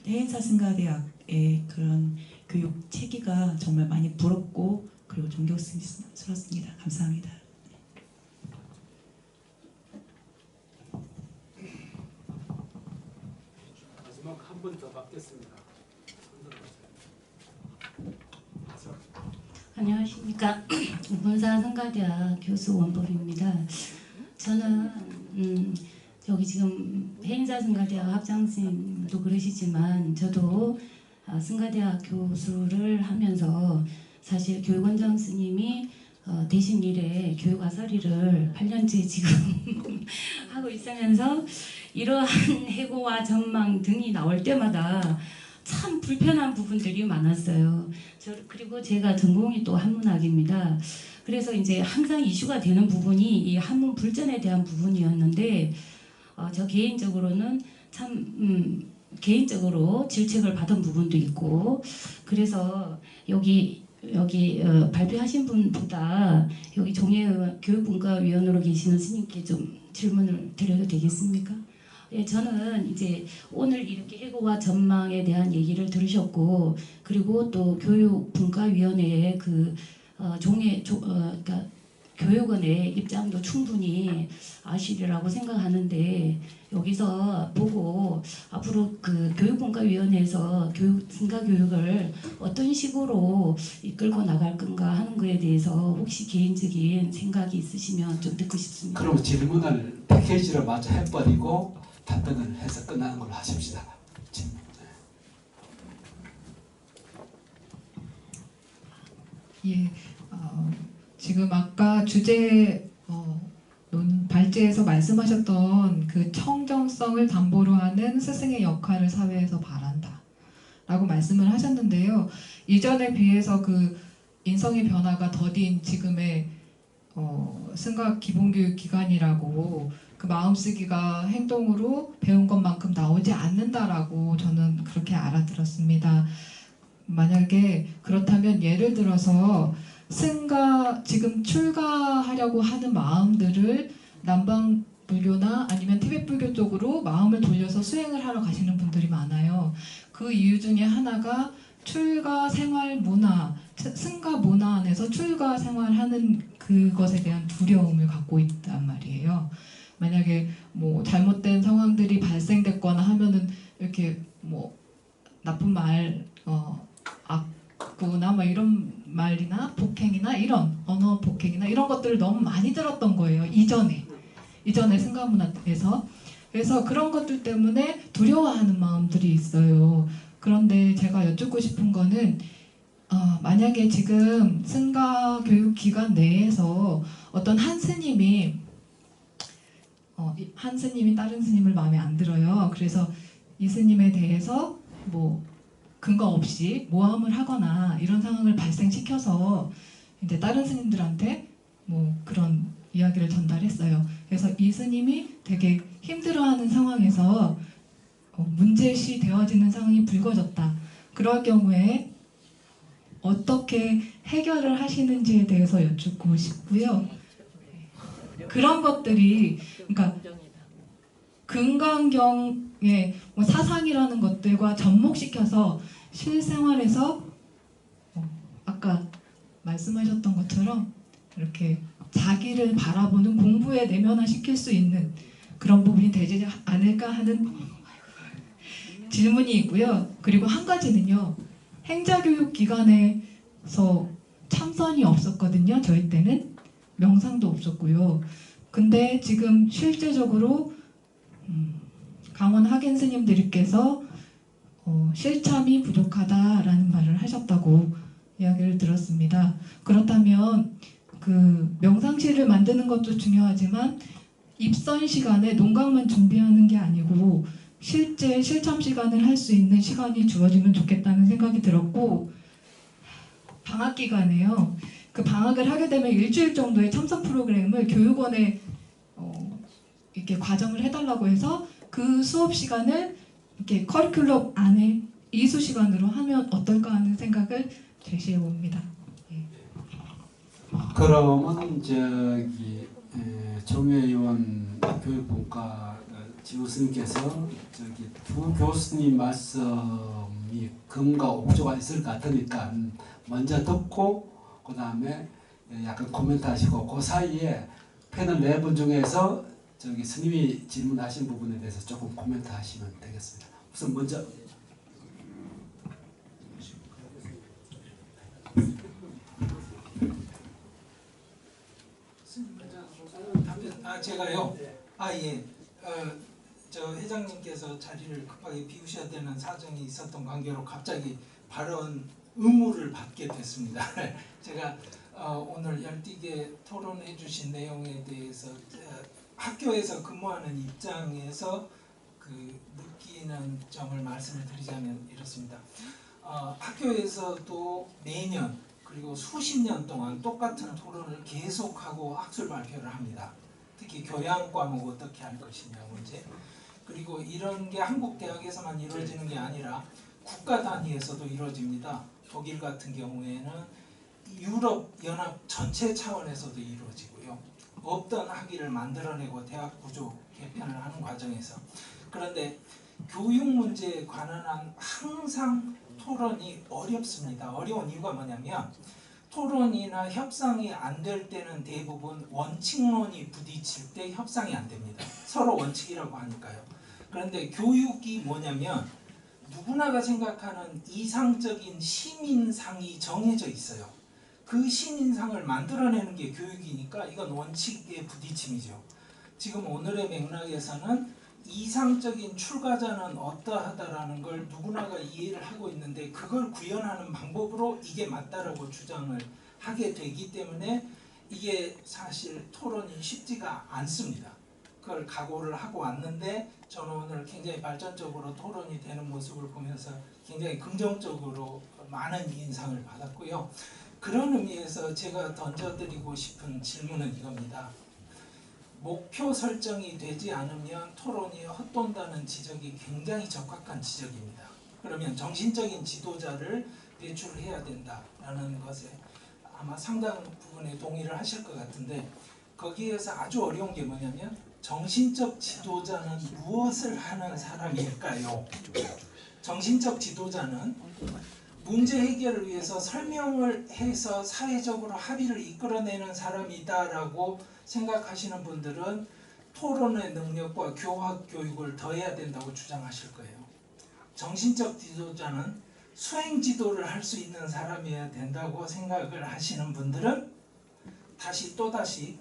해인사승가대학의 그런 교육 체계가 정말 많이 부럽고 그리고 존경스럽습니다. 감사합니다. 마지막 한 번 더 받겠습니다. 안녕하십니까. 옥문사 성가대학 교수 원법입니다. 저는 여기 지금 해인사 성가대학 학장선생님도 그러시지만 저도 성가대학 교수를 하면서 사실 교육원장 스님이 대신 일에 교육 아사리를 8년째 지금 하고 있으면서 이러한 해고와 전망 등이 나올 때마다 참 불편한 부분들이 많았어요. 그리고 제가 전공이 또 한문학입니다. 그래서 이제 항상 이슈가 되는 부분이 이 한문 불전에 대한 부분이었는데 저 개인적으로는 참 개인적으로 질책을 받은 부분도 있고 그래서 여기 발표하신 분보다 여기 종회 교육분과위원으로 계시는 스님께 좀 질문을 드려도 되겠습니까? 예, 저는 이제 오늘 이렇게 해고와 전망에 대한 얘기를 들으셨고, 그리고 또 교육분과위원회의 그러니까 교육원의 입장도 충분히 아시리라고 생각하는데, 여기서 보고 앞으로 그 교육분과위원회에서 승가 교육을 어떤 식으로 이끌고 나갈 건가 하는 거에 대해서 혹시 개인적인 생각이 있으시면 좀 듣고 싶습니다. 그럼 질문을 패키지로 마저 해버리고 답변을 해서 끝나는 걸로 하십시다. 질문. 예, 지금 아까 주제 발제에서 말씀하셨던 그 청정성을 담보로 하는 스승의 역할을 사회에서 바란다 라고 말씀을 하셨는데요. 이전에 비해서 그 인성의 변화가 더딘 지금의 승가 기본교육 기간이라고 그 마음쓰기가 행동으로 배운 것만큼 나오지 않는다라고 저는 그렇게 알아들었습니다. 만약에 그렇다면 예를 들어서 지금 출가하려고 하는 마음들을 남방불교나 아니면 티벳불교 쪽으로 마음을 돌려서 수행을 하러 가시는 분들이 많아요. 그 이유 중에 하나가 출가 생활 문화, 승가 문화 안에서 출가 생활하는 그것에 대한 두려움을 갖고 있단 말이에요. 만약에 뭐 잘못된 상황들이 발생됐거나 하면은 이렇게 뭐 나쁜 말, 악구나 뭐 이런 말이나 폭행이나 이런 언어 폭행이나 이런 것들을 너무 많이 들었던 거예요. 이전에 승가 문화에서. 그래서 그런 것들 때문에 두려워하는 마음들이 있어요. 그런데 제가 여쭙고 싶은 거는 만약에 지금 승가 교육 기관 내에서 어떤 한 스님이 다른 스님을 마음에 안 들어요. 그래서 이 스님에 대해서 뭐 근거 없이 모함을 하거나 이런 상황을 발생시켜서 이제 다른 스님들한테 뭐 그런 이야기를 전달했어요. 그래서 이 스님이 되게 힘들어하는 상황에서 문제시 되어지는 상황이 불거졌다. 그럴 경우에 어떻게 해결을 하시는지에 대해서 여쭙고 싶고요. 그런 것들이 그러니까 금강경의 뭐 사상이라는 것들과 접목시켜서 실생활에서 아까 말씀하셨던 것처럼 이렇게 자기를 바라보는 공부에 내면화시킬 수 있는 그런 부분이 되지 않을까 하는 질문이 있고요. 그리고 한 가지는요. 행자교육기관에서 참선이 없었거든요. 저희 때는 명상도 없었고요. 근데 지금 실제적으로 강원 하겐 스님들께서 실참이 부족하다라는 말을 하셨다고 이야기를 들었습니다. 그렇다면 그 명상실을 만드는 것도 중요하지만 입선 시간에 논강만 준비하는 게 아니고 실제 실참 시간을 할 수 있는 시간이 주어지면 좋겠다는 생각이 들었고, 방학 기간에요. 그 방학을 하게 되면 일주일 정도의 참석 프로그램을 교육원에 이렇게 과정을 해달라고 해서 그 수업 시간을 이렇게 커리큘럼 안에 이수 시간으로 하면 어떨까 하는 생각을 제시해 봅니다. 그러면 정혜 의원 교육분과 지우스님께서 두 교수님 말씀이 금과 옥조가 있을 것 같으니까 먼저 듣고 그 다음에 약간 코멘트 하시고 그 사이에 패널 4분 중에서 스님이 질문하신 부분에 대해서 조금 코멘트 하시면 되겠습니다. 우선 먼저 제가요. 예. 저 회장님께서 자리를 급하게 비우셔야 되는 사정이 있었던 관계로 갑자기 발언 의무를 받게 됐습니다. 제가 오늘 열띠게 토론해 주신 내용에 대해서 학교에서 근무하는 입장에서 느끼는 점을 말씀을 드리자면 이렇습니다. 학교에서도 매년 그리고 수십 년 동안 똑같은 토론을 계속하고 학술 발표를 합니다. 특히 교양 과목 어떻게 할 것이냐 문제. 그리고 이런 게 한국 대학에서만 이루어지는 게 아니라 국가 단위에서도 이루어집니다. 독일 같은 경우에는 유럽 연합 전체 차원에서도 이루어지고요. 없던 학위를 만들어내고 대학 구조 개편을 하는 과정에서 그런데 교육 문제에 관한 한 항상 토론이 어렵습니다. 어려운 이유가 뭐냐면 토론이나 협상이 안 될 때는 대부분 원칙론이 부딪힐 때 협상이 안 됩니다. 서로 원칙이라고 하니까요. 그런데 교육이 뭐냐면 누구나가 생각하는 이상적인 시민상이 정해져 있어요. 그 시민상을 만들어내는 게 교육이니까 이건 원칙의 부딪힘이죠. 지금 오늘의 맥락에서는 이상적인 출가자는 어떠하다라는 걸 누구나가 이해를 하고 있는데 그걸 구현하는 방법으로 이게 맞다라고 주장을 하게 되기 때문에 이게 사실 토론이 쉽지가 않습니다. 그걸 각오를 하고 왔는데 저는 오늘 굉장히 발전적으로 토론이 되는 모습을 보면서 굉장히 긍정적으로 많은 인상을 받았고요. 그런 의미에서 제가 던져드리고 싶은 질문은 이겁니다. 목표 설정이 되지 않으면 토론이 헛돈다는 지적이 굉장히 적확한 지적입니다. 그러면 정신적인 지도자를 배출해야 된다라는 것에 아마 상당 부분에 동의를 하실 것 같은데 거기에서 아주 어려운 게 뭐냐면 정신적 지도자는 무엇을 하는 사람일까요? 정신적 지도자는 문제 해결을 위해서 설명을 해서 사회적으로 합의를 이끌어내는 사람이다라고 생각하시는 분들은 토론의 능력과 교학 교육을 더해야 된다고 주장하실 거예요. 정신적 지도자는 수행 지도를 할 수 있는 사람이어야 된다고 생각을 하시는 분들은 또다시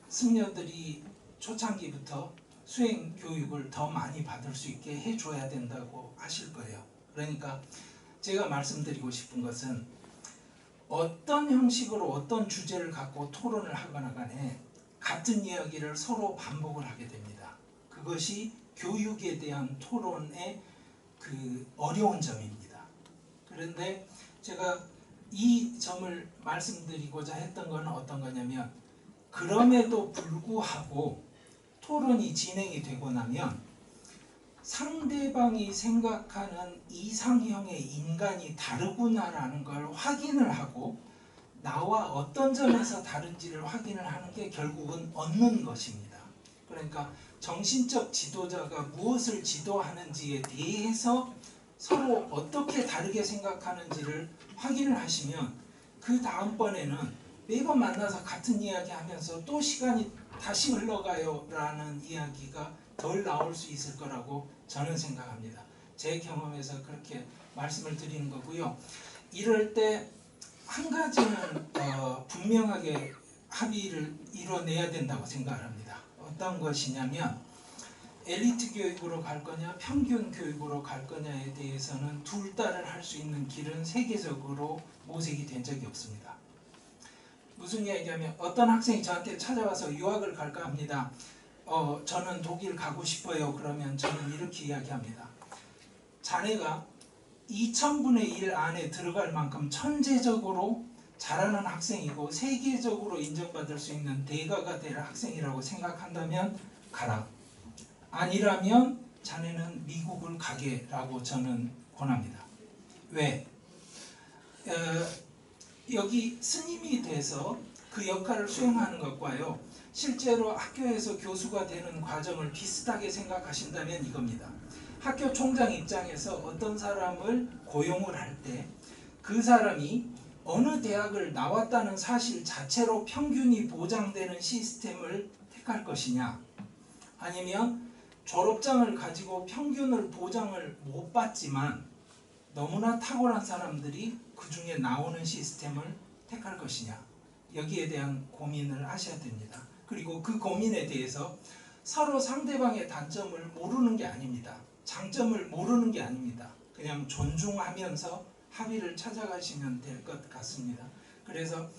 승려들이 초창기부터 수행 교육을 더 많이 받을 수 있게 해줘야 된다고 하실 거예요. 그러니까 제가 말씀드리고 싶은 것은 어떤 형식으로 어떤 주제를 갖고 토론을 하거나 간에 같은 이야기를 서로 반복을 하게 됩니다. 그것이 교육에 대한 토론의 그 어려운 점입니다. 그런데 제가 이 점을 말씀드리고자 했던 건 어떤 거냐면 그럼에도 불구하고 토론이 진행이 되고 나면 상대방이 생각하는 이상형의 인간이 다르구나라는 걸 확인을 하고 나와 어떤 점에서 다른지를 확인을 하는 게 결국은 얻는 것입니다. 그러니까 정신적 지도자가 무엇을 지도하는지에 대해서 서로 어떻게 다르게 생각하는지를 확인을 하시면 그 다음번에는 매번 만나서 같은 이야기 하면서 또 시간이 다시 흘러가요 라는 이야기가 덜 나올 수 있을 거라고 저는 생각합니다. 제 경험에서 그렇게 말씀을 드리는 거고요. 이럴 때 한 가지는 분명하게 합의를 이뤄내야 된다고 생각을 합니다. 어떤 것이냐면 엘리트 교육으로 갈 거냐 평균 교육으로 갈 거냐에 대해서는 둘 다를 할 수 있는 길은 세계적으로 모색이 된 적이 없습니다. 무슨 얘기냐면 어떤 학생이 저한테 찾아와서 유학을 갈까 합니다. 저는 독일 가고 싶어요. 그러면 저는 이렇게 이야기합니다. 자네가 2000분의 1 안에 들어갈 만큼 천재적으로 잘하는 학생이고 세계적으로 인정받을 수 있는 대가가 될 학생이라고 생각한다면 가라. 아니라면 자네는 미국을 가게라고 저는 권합니다. 왜? 여기 스님이 돼서 그 역할을 수행하는 것과요. 실제로 학교에서 교수가 되는 과정을 비슷하게 생각하신다면 이겁니다. 학교 총장 입장에서 어떤 사람을 고용을 할 때 그 사람이 어느 대학을 나왔다는 사실 자체로 평균이 보장되는 시스템을 택할 것이냐 아니면 졸업장을 가지고 평균을 보장을 못 받지만 너무나 탁월한 사람들이 그 중에 나오는 시스템을 택할 것이냐 여기에 대한 고민을 하셔야 됩니다. 그리고 그 고민에 대해서 서로 상대방의 단점을 모르는 게 아닙니다. 장점을 모르는 게 아닙니다. 그냥 존중하면서 합의를 찾아가시면 될 것 같습니다. 그래서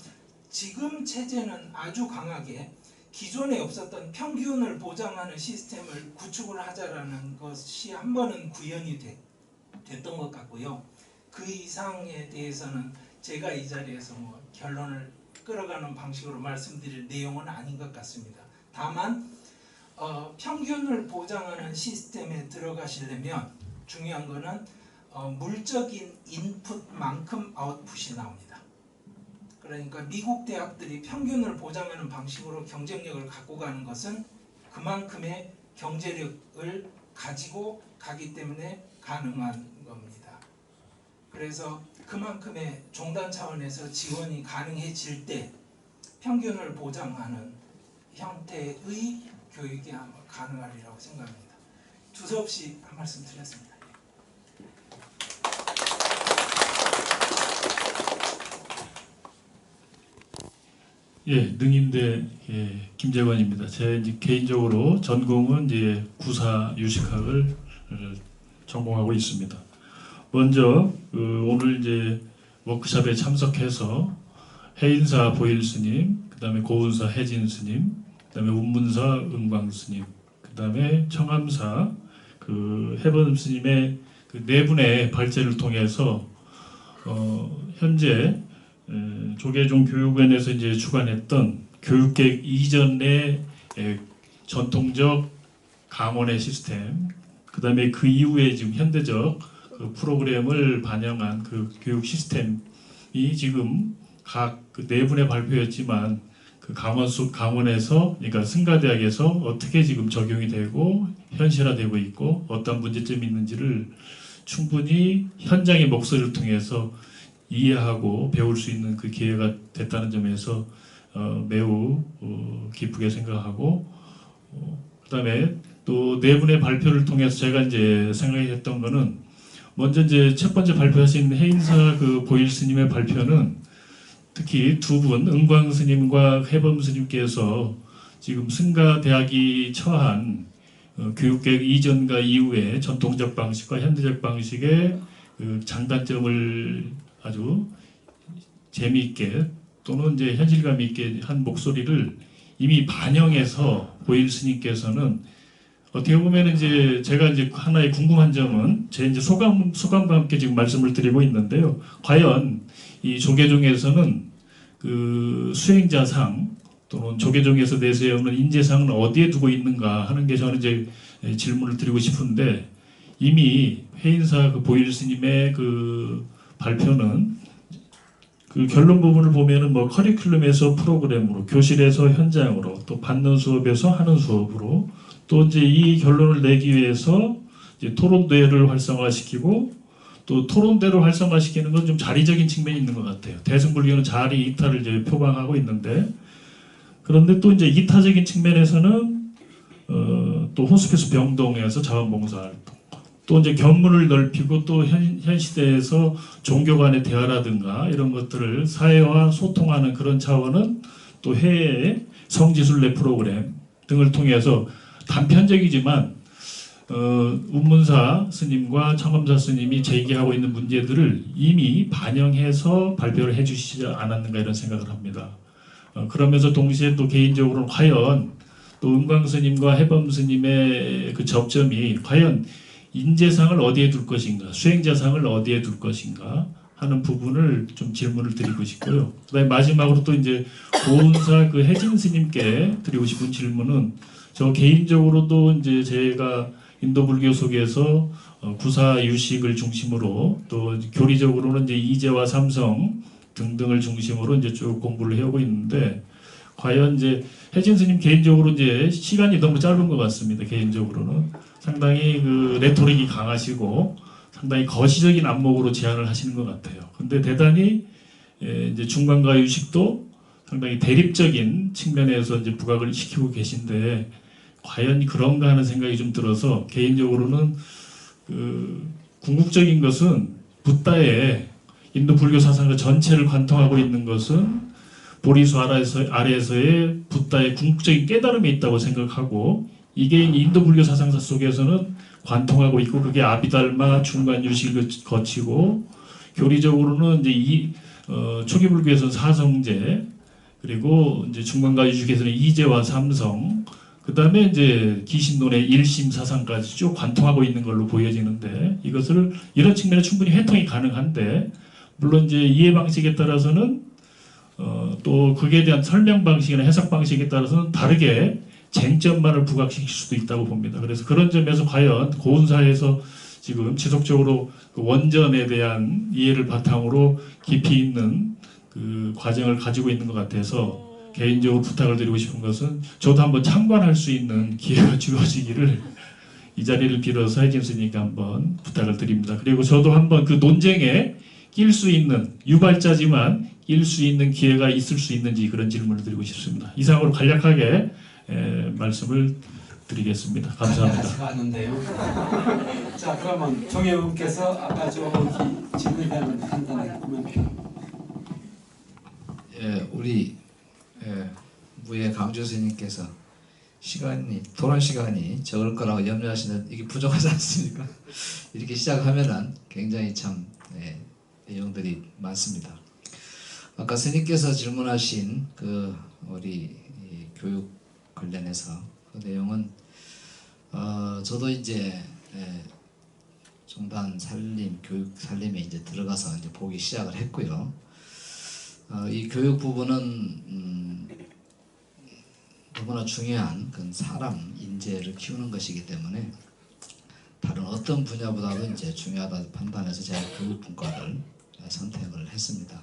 지금 체제는 아주 강하게 기존에 없었던 평균을 보장하는 시스템을 구축을 하자라는 것이 한 번은 구현이 됐던 것 같고요. 그 이상에 대해서는 제가 이 자리에서 결론을 끌어가는 방식으로 말씀드릴 내용은 아닌 것 같습니다. 다만 평균을 보장하는 시스템에 들어가시려면 중요한 거는 물적인 인풋만큼 아웃풋이 나옵니다. 그러니까 미국 대학들이 평균을 보장하는 방식으로 경쟁력을 갖고 가는 것은 그만큼의 경제력을 가지고 가기 때문에 가능한 겁니다. 그래서 그만큼의 종단 차원에서 지원이 가능해질 때 평균을 보장하는 형태의 교육이 아마 가능하리라고 생각합니다. 두서없이 한 말씀 드렸습니다. 예, 능임대 김재관입니다. 제 이제 개인적으로 전공은 이제 구사 유식학을 전공하고 있습니다. 먼저 오늘 이제 워크숍에 참석해서 해인사 보일 스님, 그다음에 고운사 해진 스님, 그다음에 운문사 은광 스님, 그다음에 청암사 해범 스님의 네 분의 발제를 통해서 현재 조계종 교육원에서 이제 주관했던 교육계획 이전의 전통적 강원의 시스템, 그다음에 그 이후에 지금 현대적 프로그램을 반영한 교육 시스템이 지금 각 네 분의 발표였지만 강원에서 그러니까 승가대학에서 어떻게 지금 적용이 되고 현실화되고 있고 어떤 문제점이 있는지를 충분히 현장의 목소리를 통해서 이해하고 배울 수 있는 기회가 됐다는 점에서 매우 기쁘게 생각하고 그다음에 또 네 분의 발표를 통해서 제가 이제 생각했던 거는 먼저 이제 첫 번째 발표하신 해인사 보일 스님의 발표는 특히 두 분 은광 스님과 해범 스님께서 지금 승가대학이 처한 교육계획 이전과 이후의 전통적 방식과 현대적 방식의 장단점을 아주 재미있게 또는 이제 현실감 있게 한 목소리를 이미 반영해서 보일 스님께서는 어떻게 보면 이제 제가 이제 하나의 궁금한 점은 제 이제 소감과 함께 지금 말씀을 드리고 있는데요. 과연 이 조계종에서는 수행자상 또는 조계종에서 내세우는 인재상은 어디에 두고 있는가 하는 게 저는 이제 질문을 드리고 싶은데 이미 해인사 보일 스님의 발표는 결론 부분을 보면은 뭐 커리큘럼에서 프로그램으로, 교실에서 현장으로, 또 받는 수업에서 하는 수업으로, 또 이제 이 결론을 내기 위해서 이제 토론대회를 활성화시키고, 또 토론대를 활성화시키는 건 좀 자리적인 측면이 있는 것 같아요. 대승불교는 자리 이탈을 이제 표방하고 있는데, 그런데 또 이제 이타적인 측면에서는 또 호스피스 병동에서 자원봉사활동, 또 이제 견문을 넓히고 또 현 시대에서 종교 간의 대화라든가 이런 것들을 사회와 소통하는 그런 차원은 또 해외의 성지순례 프로그램 등을 통해서 단편적이지만 운문사 스님과 청암사 스님이 제기하고 있는 문제들을 이미 반영해서 발표를 해주시지 않았는가 이런 생각을 합니다. 그러면서 동시에 또 개인적으로는 과연 또 은광 스님과 해범 스님의 접점이 과연 인재상을 어디에 둘 것인가, 수행자상을 어디에 둘 것인가 하는 부분을 좀 질문을 드리고 싶고요. 그다음에 마지막으로 또 이제 고운사 해진 스님께 드리고 싶은 질문은 저 개인적으로도 이제 제가 인도 불교 속에서 구사 유식을 중심으로 또 교리적으로는 이제 이재와 삼성 등등을 중심으로 이제 쭉 공부를 해오고 있는데 과연 이제 해진 스님 개인적으로 이제 시간이 너무 짧은 것 같습니다. 개인적으로는 상당히 레토릭이 강하시고 상당히 거시적인 안목으로 제안을 하시는 것 같아요. 근데 대단히 이제 중간과 유식도 상당히 대립적인 측면에서 이제 부각을 시키고 계신데 과연 그런가 하는 생각이 좀 들어서 개인적으로는 궁극적인 것은 붓다의 인도 불교 사상의 전체를 관통하고 있는 것은 보리수 아래에서의 붓다의 궁극적인 깨달음이 있다고 생각하고 이게 인도 불교 사상사 속에서는 관통하고 있고 그게 아비달마 중간 유식을 거치고 교리적으로는 이제 초기 불교에서는 사성제 그리고 이제 중간과 유식에서는 이제와 삼성 그다음에 이제 기신론의 일심 사상까지 쭉 관통하고 있는 걸로 보여지는데 이것을 이런 측면에 충분히 회통이 가능한데 물론 이제 이해 방식에 따라서는 또 그에 대한 설명 방식이나 해석 방식에 따라서는 다르게 쟁점만을 부각시킬 수도 있다고 봅니다. 그래서 그런 점에서 과연 고운사에서 지금 지속적으로 원전에 대한 이해를 바탕으로 깊이 있는 과정을 가지고 있는 것 같아서 개인적으로 부탁을 드리고 싶은 것은 저도 한번 참관할 수 있는 기회가 주어지기를 이 자리를 빌어서 해진 스님께 한번 부탁을 드립니다. 그리고 저도 한번 그 논쟁에 낄 수 있는, 유발자지만 낄 수 있는 기회가 있을 수 있는지 그런 질문을 드리고 싶습니다. 이상으로 간략하게 말씀을 드리겠습니다. 감사합니다. 하는데요. 자, 그러면 정 의원께서 아까 저기 질문에 대한 간단하게 코멘트. 우리 무예 강주 스님께서 토론 시간이 적을 거라고 염려하시는 이게 부족하지 않습니까? 이렇게 시작하면은 굉장히 참 내용들이 많습니다. 아까 스님께서 질문하신 그 우리 교육 관련해서 그 내용은 저도 이제 종단 살림 교육 살림에 이제 들어가서 이제 보기 시작을 했고요. 이 교육 부분은 너무나 중요한 그 사람 인재를 키우는 것이기 때문에 다른 어떤 분야보다도 이제 중요하다 판단해서 제가 교육분과를 선택을 했습니다.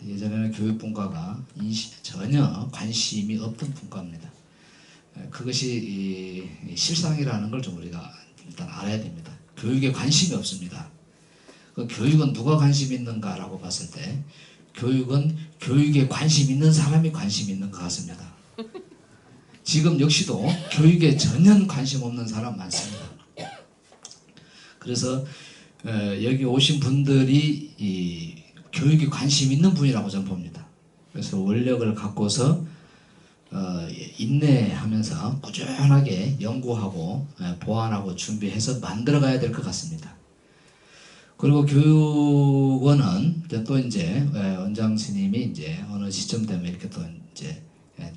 예전에는 교육분과가 전혀 관심이 없던 분과입니다. 그것이 실상이라는 걸 좀 우리가 일단 알아야 됩니다. 교육에 관심이 없습니다. 그 교육은 누가 관심 있는가라고 봤을 때 교육은 교육에 관심 있는 사람이 관심 있는 것 같습니다. 지금 역시도 교육에 전혀 관심 없는 사람 많습니다. 그래서 여기 오신 분들이 이 교육에 관심 있는 분이라고 저는 봅니다. 그래서 원력을 갖고서 인내하면서 꾸준하게 연구하고 보완하고 준비해서 만들어가야 될 것 같습니다. 그리고 교육원은 또 이제 원장 스님이 이제 어느 시점 되면 이렇게 또 이제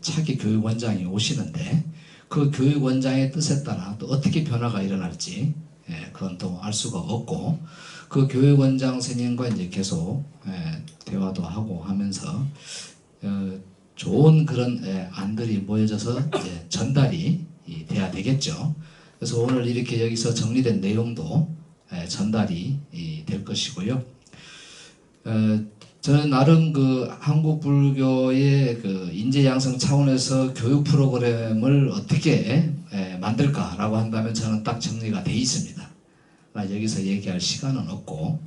차기 교육원장이 오시는데 그 교육원장의 뜻에 따라 또 어떻게 변화가 일어날지 그건 또 알 수가 없고 그 교육원장 스님과 이제 계속 대화도 하고 하면서 좋은 그런 안들이 모여져서 이제 전달이 돼야 되겠죠. 그래서 오늘 이렇게 여기서 정리된 내용도 전달이 될 것이고요. 저는 나름 그 한국 불교의 그 인재 양성 차원에서 교육 프로그램을 어떻게 만들까라고 한다면 저는 딱 정리가 돼 있습니다. 여기서 얘기할 시간은 없고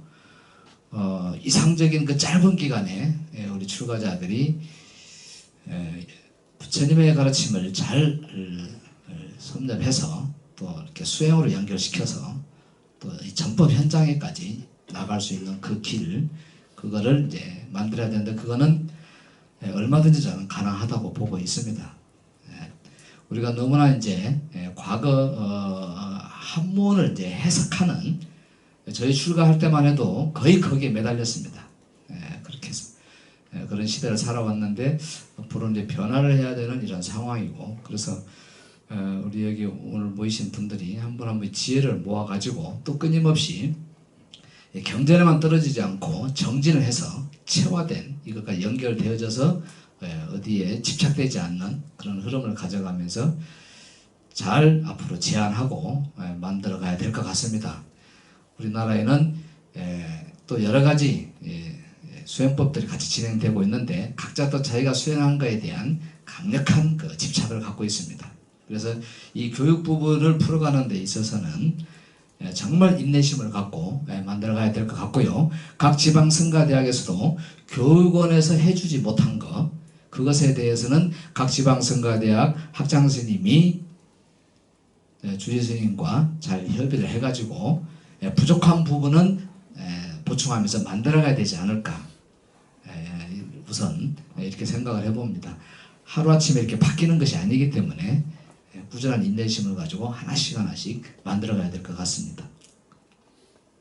이상적인 그 짧은 기간에 우리 출가자들이 부처님의 가르침을 잘 섭렵해서 또 이렇게 수행으로 연결시켜서 또 이 전법 현장에까지 나갈 수 있는 그 길, 그거를 이제 만들어야 되는데 그거는 얼마든지 저는 가능하다고 보고 있습니다. 우리가 너무나 이제 과거 한문을 이제 해석하는 저희 출가할 때만 해도 거의 거기에 매달렸습니다. 그렇게 해서 그런 시대를 살아왔는데 앞으로 이제 변화를 해야 되는 이런 상황이고 그래서 우리 여기 오늘 모이신 분들이 한 분 한 분 지혜를 모아가지고 또 끊임없이 경전에만 떨어지지 않고 정진을 해서 체화된 이것과 연결되어져서 어디에 집착되지 않는 그런 흐름을 가져가면서 잘 앞으로 제안하고 만들어 가야 될 것 같습니다. 우리나라에는 또 여러 가지 수행법들이 같이 진행되고 있는데 각자 또 자기가 수행한 것에 대한 강력한 그 집착을 갖고 있습니다. 그래서 이 교육 부분을 풀어가는 데 있어서는 정말 인내심을 갖고 만들어가야 될 것 같고요. 각 지방 성가대학에서도 교육원에서 해주지 못한 것 그것에 대해서는 각 지방 성가대학 학장 스님이 주지 스님과 잘 협의를 해가지고 부족한 부분은 보충하면서 만들어가야 되지 않을까 우선 이렇게 생각을 해봅니다. 하루아침에 이렇게 바뀌는 것이 아니기 때문에 꾸준한 인내심을 가지고 하나씩 하나씩 만들어가야 될 것 같습니다.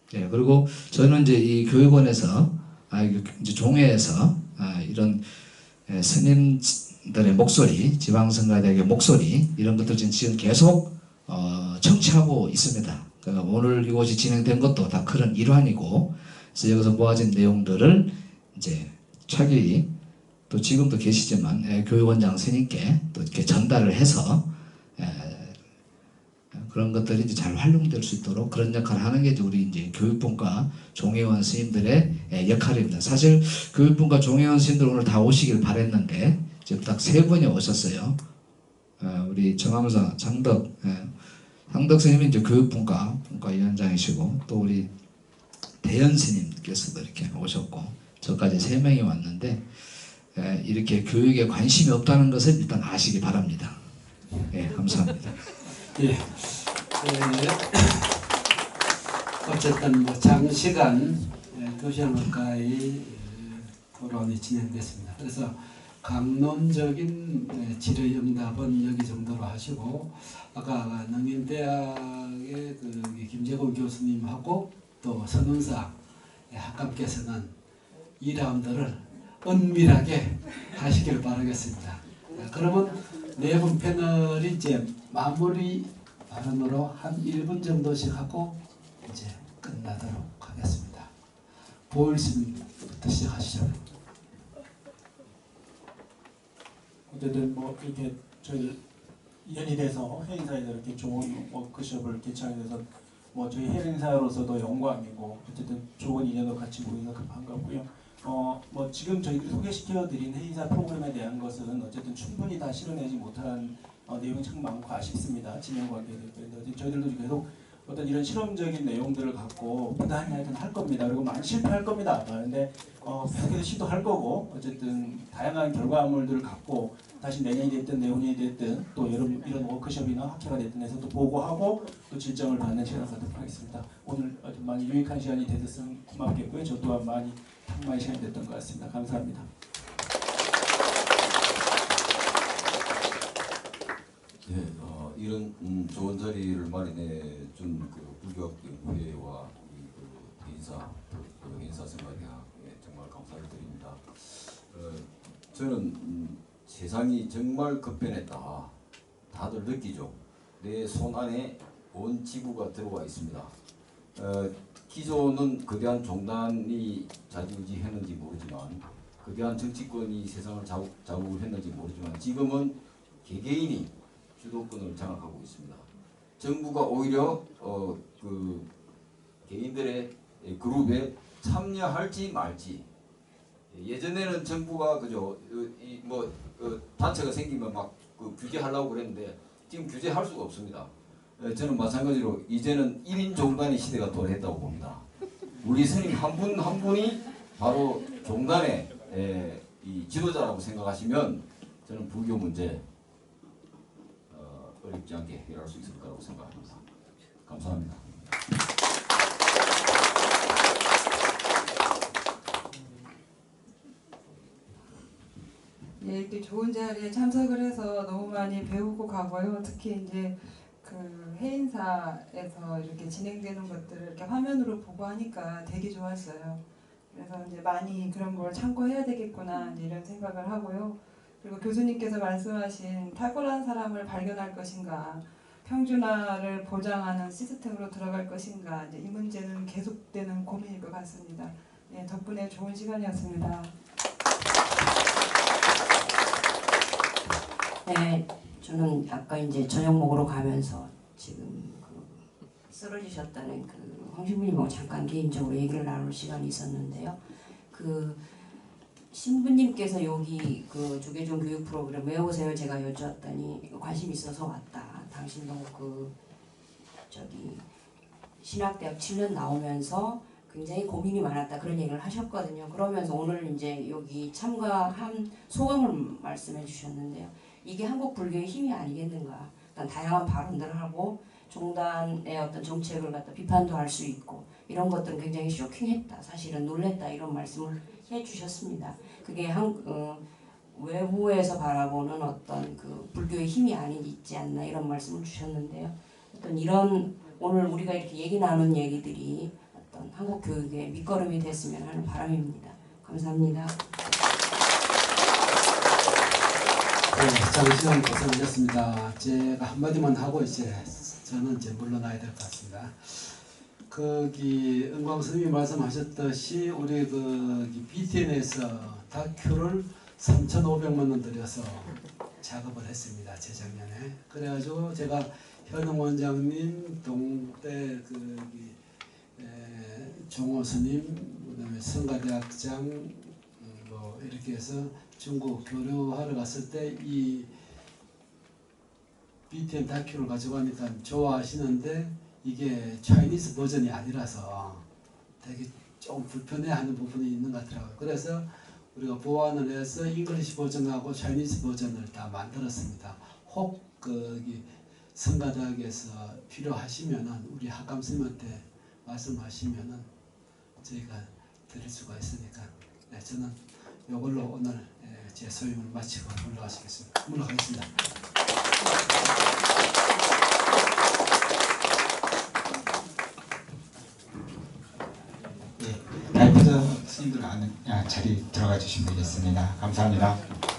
그리고 저는 이제 이 교육원에서 이제 종회에서 이런 스님들의 목소리, 지방성가대학의 목소리 이런 것들 지금 계속 청취하고 있습니다. 그러니까 오늘 이곳이 진행된 것도 다 그런 일환이고 그래서 여기서 모아진 내용들을 이제 차기 또 지금도 계시지만 교육원장 스님께 또 이렇게 전달을 해서 그런 것들이 이제 잘 활용될 수 있도록 그런 역할을 하는 게 우리 이제 교육분과 종회원 스님들의 역할입니다. 사실 교육분과 종회원 스님들 오늘 다 오시길 바랬는데 지금 딱 3분이 오셨어요. 우리 정암사 장덕 장덕 스님이 이제 교육분과 위원장이시고 또 우리 대연 스님께서도 이렇게 오셨고 저까지 3명이 왔는데 이렇게 교육에 관심이 없다는 것을 일단 아시기 바랍니다. 감사합니다. 예. 어쨌든 뭐 장시간 교시학 가까이 토론이 진행됐습니다. 그래서 강론적인 질의응답은 여기 정도로 하시고 아까 능인대학의 김재곤 교수님하고 또 선운사 학감께서는 2라운드를 은밀하게 하시길 바라겠습니다. 그러면 4분 패널이 이제 마무리 발언으로 한 1분 정도씩 하고 이제 끝나도록 하겠습니다. 보일스부터 시작하시죠. 어쨌든 뭐 이렇게 저희 연희대에서 해인사에서 이렇게 좋은 워크숍을 개최하게 돼서 뭐 저희 해인사로서도 영광이고 어쨌든 좋은 인연도 같이 모여서 반갑고요. 뭐 지금 저희들이 소개시켜드린 해인사 프로그램에 대한 것은 어쨌든 충분히 다 실현하지 못한 내용이 참 많고 아쉽습니다. 진행관계에 대해서 저희들도 계속 어떤 이런 실험적인 내용들을 갖고 부단히 하여튼 할 겁니다. 그리고 많이 실패할 겁니다. 그런데 계속해서 시도할 거고 어쨌든 다양한 결과물들을 갖고 다시 내년이 됐든 내후년이 됐든 또 이런 워크숍이나 학회가 됐든 해서 또 보고하고 또 질정을 받는 시간을 갖도록 하겠습니다. 오늘 아주 많이 유익한 시간이 되었으면 고맙겠고요. 저 또한 많이 탁마의 시간이 됐던 것 같습니다. 감사합니다. 네, 이런 좋은 자리를 마련해준 불교학연구회와 해인사생활대학에 정말 감사를 드립니다. 저는 세상이 정말 급변했다. 다들 느끼죠. 내 손 안에 온 지구가 들어와 있습니다. 기존은 거대한 종단이 좌지우지했는지 모르지만 거대한 정치권이 세상을 자국을 했는지 모르지만 지금은 개개인이 주도권을 장악하고 있습니다. 정부가 오히려 개인들의 그룹에 참여할지 말지. 예전에는 정부가 그저 단체가 생기면 막 규제하려고 그랬는데 지금 규제할 수가 없습니다. 저는 마찬가지로 이제는 1인 종단의 시대가 도래했다고 봅니다. 우리 스님 한 분 한 분이 바로 종단의 이 지도자라고 생각하시면 저는 불교 문제 어렵지 않게 해결할 수 있을 거라고 생각합니다. 감사합니다. 예, 이렇게 좋은 자리에 참석을 해서 너무 많이 배우고 가고요. 특히 이제 그 해인사에서 이렇게 진행되는 것들을 이렇게 화면으로 보고 하니까 되게 좋았어요. 그래서 이제 많이 그런 걸 참고해야 되겠구나 이제 이런 생각을 하고요. 그리고 교수님께서 말씀하신 탁월한 사람을 발견할 것인가, 평준화를 보장하는 시스템으로 들어갈 것인가, 이제 이 문제는 계속되는 고민일 것 같습니다. 예, 덕분에 좋은 시간이었습니다. 네, 저는 아까 이제 저녁 먹으러 가면서 지금 쓰러지셨다는 황 신부님하고 잠깐 개인적으로 얘기를 나눌 시간이 있었는데요. 신부님께서 여기 조계종 교육 프로그램 왜 오세요? 제가 여쭈었더니 관심 있어서 왔다. 당신도 신학대학 7년 나오면서 굉장히 고민이 많았다. 그런 얘기를 하셨거든요. 그러면서 오늘 이제 여기 참가한 소감을 말씀해 주셨는데요. 이게 한국 불교의 힘이 아니겠는가. 일단 다양한 발언들을 하고 종단의 어떤 정책을 갖다 비판도 할 수 있고 이런 것들은 굉장히 쇼킹했다. 사실은 놀랬다. 이런 말씀을 해주셨습니다. 그게 외부에서 바라보는 어떤 불교의 힘이 있지 않나 이런 말씀을 주셨는데요. 어떤 이런 오늘 우리가 이렇게 얘기 나눈 얘기들이 어떤 한국 교육의 밑거름이 됐으면 하는 바람입니다. 감사합니다. 네, 장시간 고생하셨습니다. 제가 한마디만 하고 저는 물러나야 될 것 같습니다. 은광 스님이 말씀하셨듯이 우리 BTN에서 다큐를 3,500만 원 들여서 작업을 했습니다. 재작년에. 그래가지고 제가 현웅 원장님, 동대 종호 스님, 그다음에 성가대학장 뭐 이렇게 해서 중국 교류하러 갔을 때 이 BTN 다큐를 가져가니까 좋아하시는데 이게 차이니즈 버전이 아니라서 되게 좀 불편해하는 부분이 있는 것 같더라고요. 그래서 우리가 보완을 해서 잉글리시 버전하고 차이니즈 버전을 다 만들었습니다. 혹 거기 성가대학에서 필요하시면은 우리 학감 선생님한테 말씀하시면은 저희가 드릴 수가 있으니까 네, 저는 이걸로 오늘 제 소임을 마치고 물러가겠습니다. 발표자 스님들 자리 들어가 주시면 되겠습니다. 감사합니다.